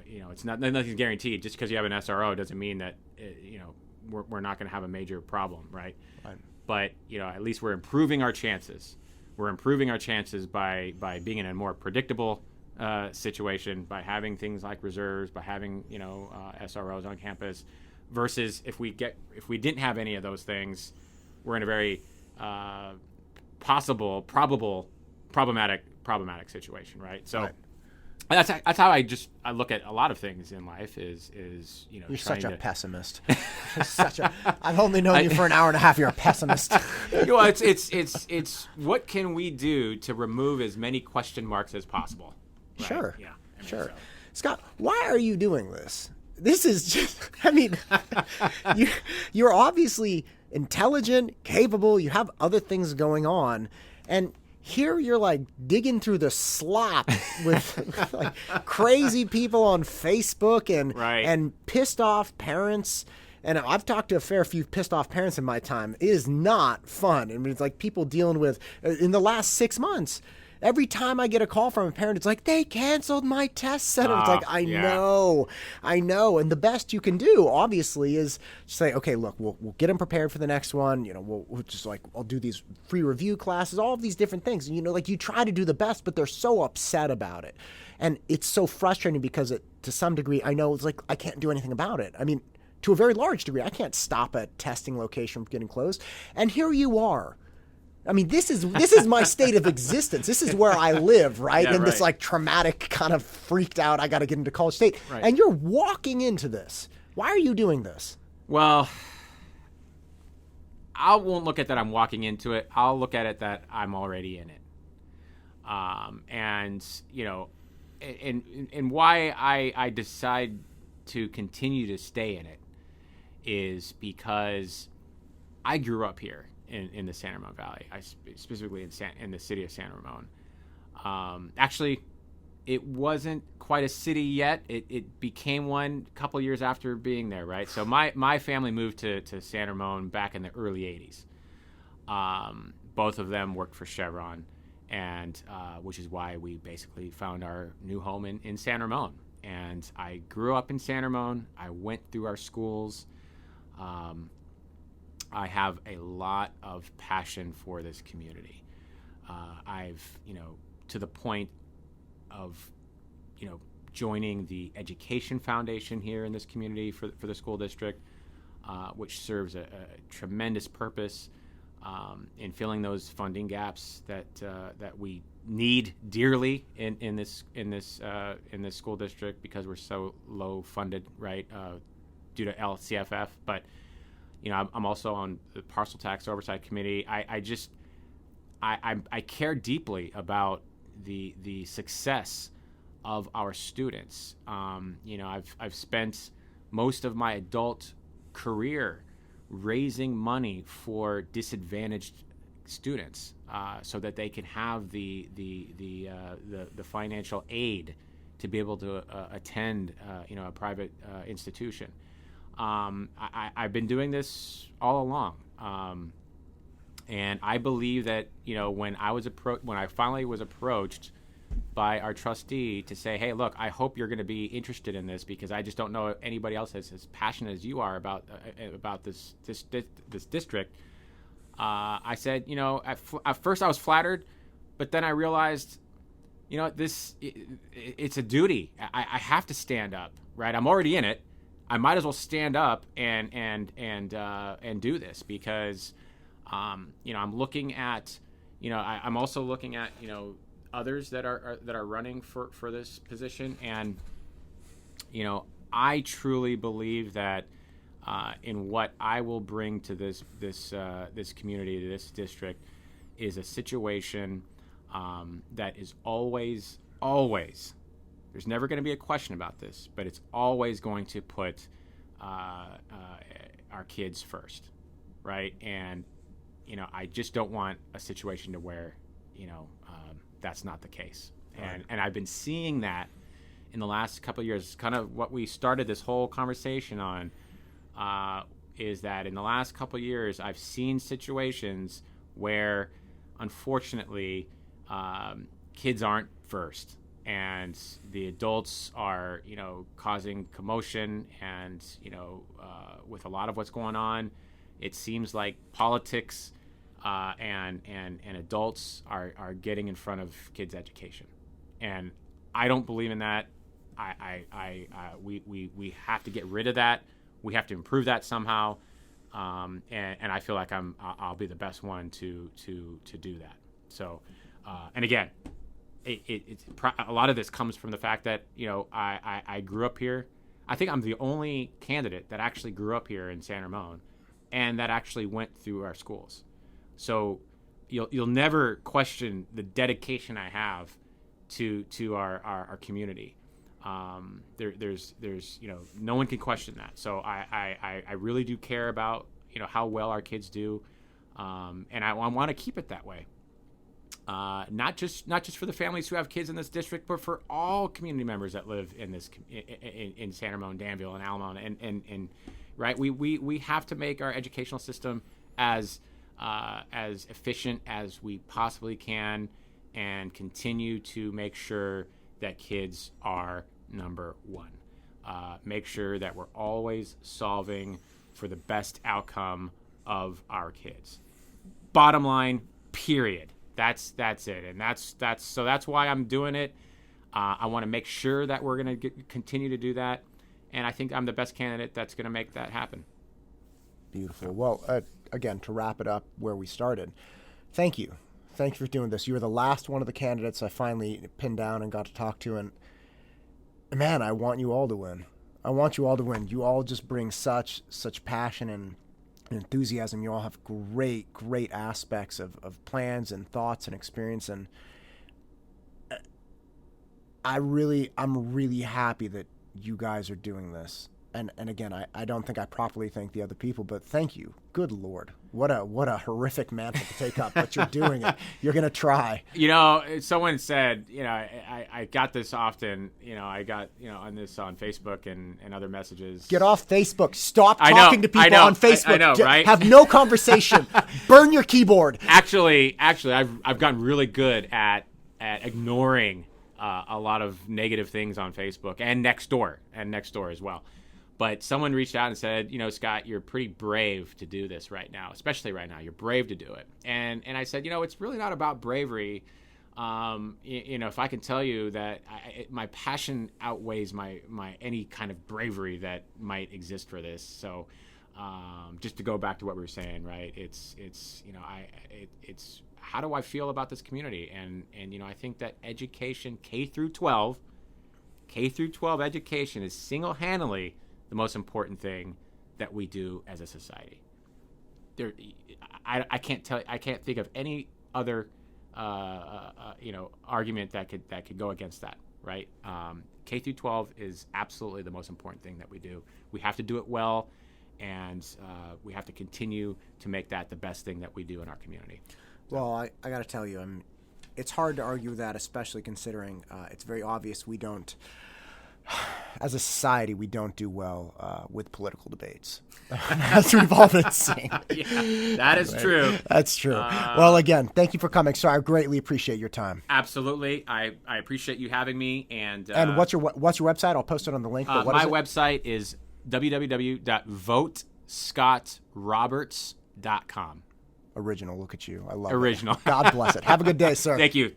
it's nothing's guaranteed. Just because you have an SRO doesn't mean that, we're not going to have a major problem, right? But, at least we're improving our chances. We're improving our chances by being in a more predictable situation, by having things like reserves, by having, SROs on campus, versus if we didn't have any of those things, we're in a very problematic situation, right? So that's how I look at a lot of things in life. Is you're such a pessimist. I've only known you for an hour and a half. You're a pessimist. It's what can we do to remove as many question marks as possible? Right? Sure. Yeah. Sure. So. Scott, why are you doing this? This is just, you're obviously intelligent, capable, you have other things going on, and here you're like digging through the slop with like crazy people on Facebook and pissed off parents. And I've talked to a fair few pissed off parents in my time. It is not fun. I mean, it's like people dealing with, in the last 6 months, every time I get a call from a parent, it's like, they canceled my test center. It's like, I know. And the best you can do, obviously, is say, okay, look, we'll get them prepared for the next one. We'll just like, I'll do these free review classes, all of these different things. And, like you try to do the best, but they're so upset about it. And it's so frustrating because to some degree, I know it's like, I can't do anything about it. I mean, to a very large degree, I can't stop a testing location from getting closed. And here you are. I mean, this is my state of existence. This is where I live, right? Yeah, in this like traumatic kind of freaked out, I got to get into college state. Right. And you're walking into this. Why are you doing this? Well, I won't look at that I'm walking into it. I'll look at it that I'm already in it. And why I decide to continue to stay in it is because I grew up here in the San Ramon Valley. I specifically in the city of San Ramon. Actually, it wasn't quite a city yet. It became one a couple years after being there, right? So my family moved to San Ramon back in the early 80s. Both of them worked for Chevron, and which is why we basically found our new home in San Ramon. And I grew up in San Ramon. I went through our schools. I have a lot of passion for this community. I've, to the point of, joining the Education Foundation here in this community for the school district, which serves a tremendous purpose in filling those funding gaps that we need dearly in this school district because we're so low funded, right, due to LCFF. But I'm also on the Parcel Tax Oversight Committee. I care deeply about the success of our students. I've spent most of my adult career raising money for disadvantaged students so that they can have the financial aid to be able to attend a private institution. I've been doing this all along, and I believe that when I finally was approached by our trustee to say, hey, look, I hope you're going to be interested in this because I just don't know anybody else as passionate as you are about this district. I said, at first I was flattered, but then I realized, it's a duty. I have to stand up, right? I'm already in it. I might as well stand up and do this because, I'm looking at, I'm also looking at, others that are running for this position, and I truly believe that in what I will bring to this community, to this district, is a situation that is always, there's never going to be a question about this, but it's always going to put our kids first, right? And I just don't want a situation to where that's not the case. And I've been seeing that in the last couple of years. Kind of what we started this whole conversation on is that in the last couple of years, I've seen situations where, unfortunately, kids aren't first, and the adults are, causing commotion. And with a lot of what's going on, it seems like politics and adults are getting in front of kids' education, and I don't believe in that. We have to get rid of that. We have to improve that somehow, and I feel like I'll be the best one to do that. So, and again, it's a lot of this comes from the fact that I grew up here. I think I'm the only candidate that actually grew up here in San Ramon, and that actually went through our schools. So you'll never question the dedication I have to our community. There's no one can question that. So I really do care about how well our kids do, and I want to keep it that way. Not just for the families who have kids in this district, but for all community members that live in this in San Ramon, Danville, and Alamo, and right. We have to make our educational system as efficient as we possibly can, and continue to make sure that kids are number one. Make sure that we're always solving for the best outcome of our kids. Bottom line, period. That's it, and that's why I'm doing it. I want to make sure that we're going to continue to do that, and I think I'm the best candidate that's going to make that happen. Beautiful. Well, again, to wrap it up where we started, thank you for doing this. You were the last one of the candidates I finally pinned down and got to talk to, and man, I want you all to win. You all just bring such passion and enthusiasm. You all have great aspects of plans and thoughts and experience, and I'm really happy that you guys are doing this. And again, I don't think I properly thank the other people, but thank you. Good Lord. What a horrific mantle to take up, but you're doing it. You're going to try. Someone said, I got this often, I got, on this on Facebook and other messages. Get off Facebook. Stop talking to people on Facebook. I know, right? Have no conversation. Burn your keyboard. Actually, I've gotten really good at ignoring a lot of negative things on Facebook and Nextdoor as well. But someone reached out and said, Scott, you're pretty brave to do this right now, especially right now. You're brave to do it. And I said, it's really not about bravery. If I can tell you that my passion outweighs my any kind of bravery that might exist for this. So just to go back to what we were saying, right? It's how do I feel about this community? And I think that education, K through 12 education is single-handedly the most important thing that we do as a society. I can't think of any other argument that could go against that, right? K through 12 is absolutely the most important thing that we do. We have to do it well, and we have to continue to make that the best thing that we do in our community. Well, I got to tell you, it's hard to argue with that, especially considering it's very obvious we don't, as a society, we don't do well with political debates, as we've all been seeing. Yeah, that is true. That's true. Well, again, thank you for coming. So I greatly appreciate your time. Absolutely. I appreciate you having me. And what's your website? I'll post it on the link. But my website is www.votescottroberts.com. Original. Look at you. I love Original. it. God bless it. Have a good day, sir. Thank you.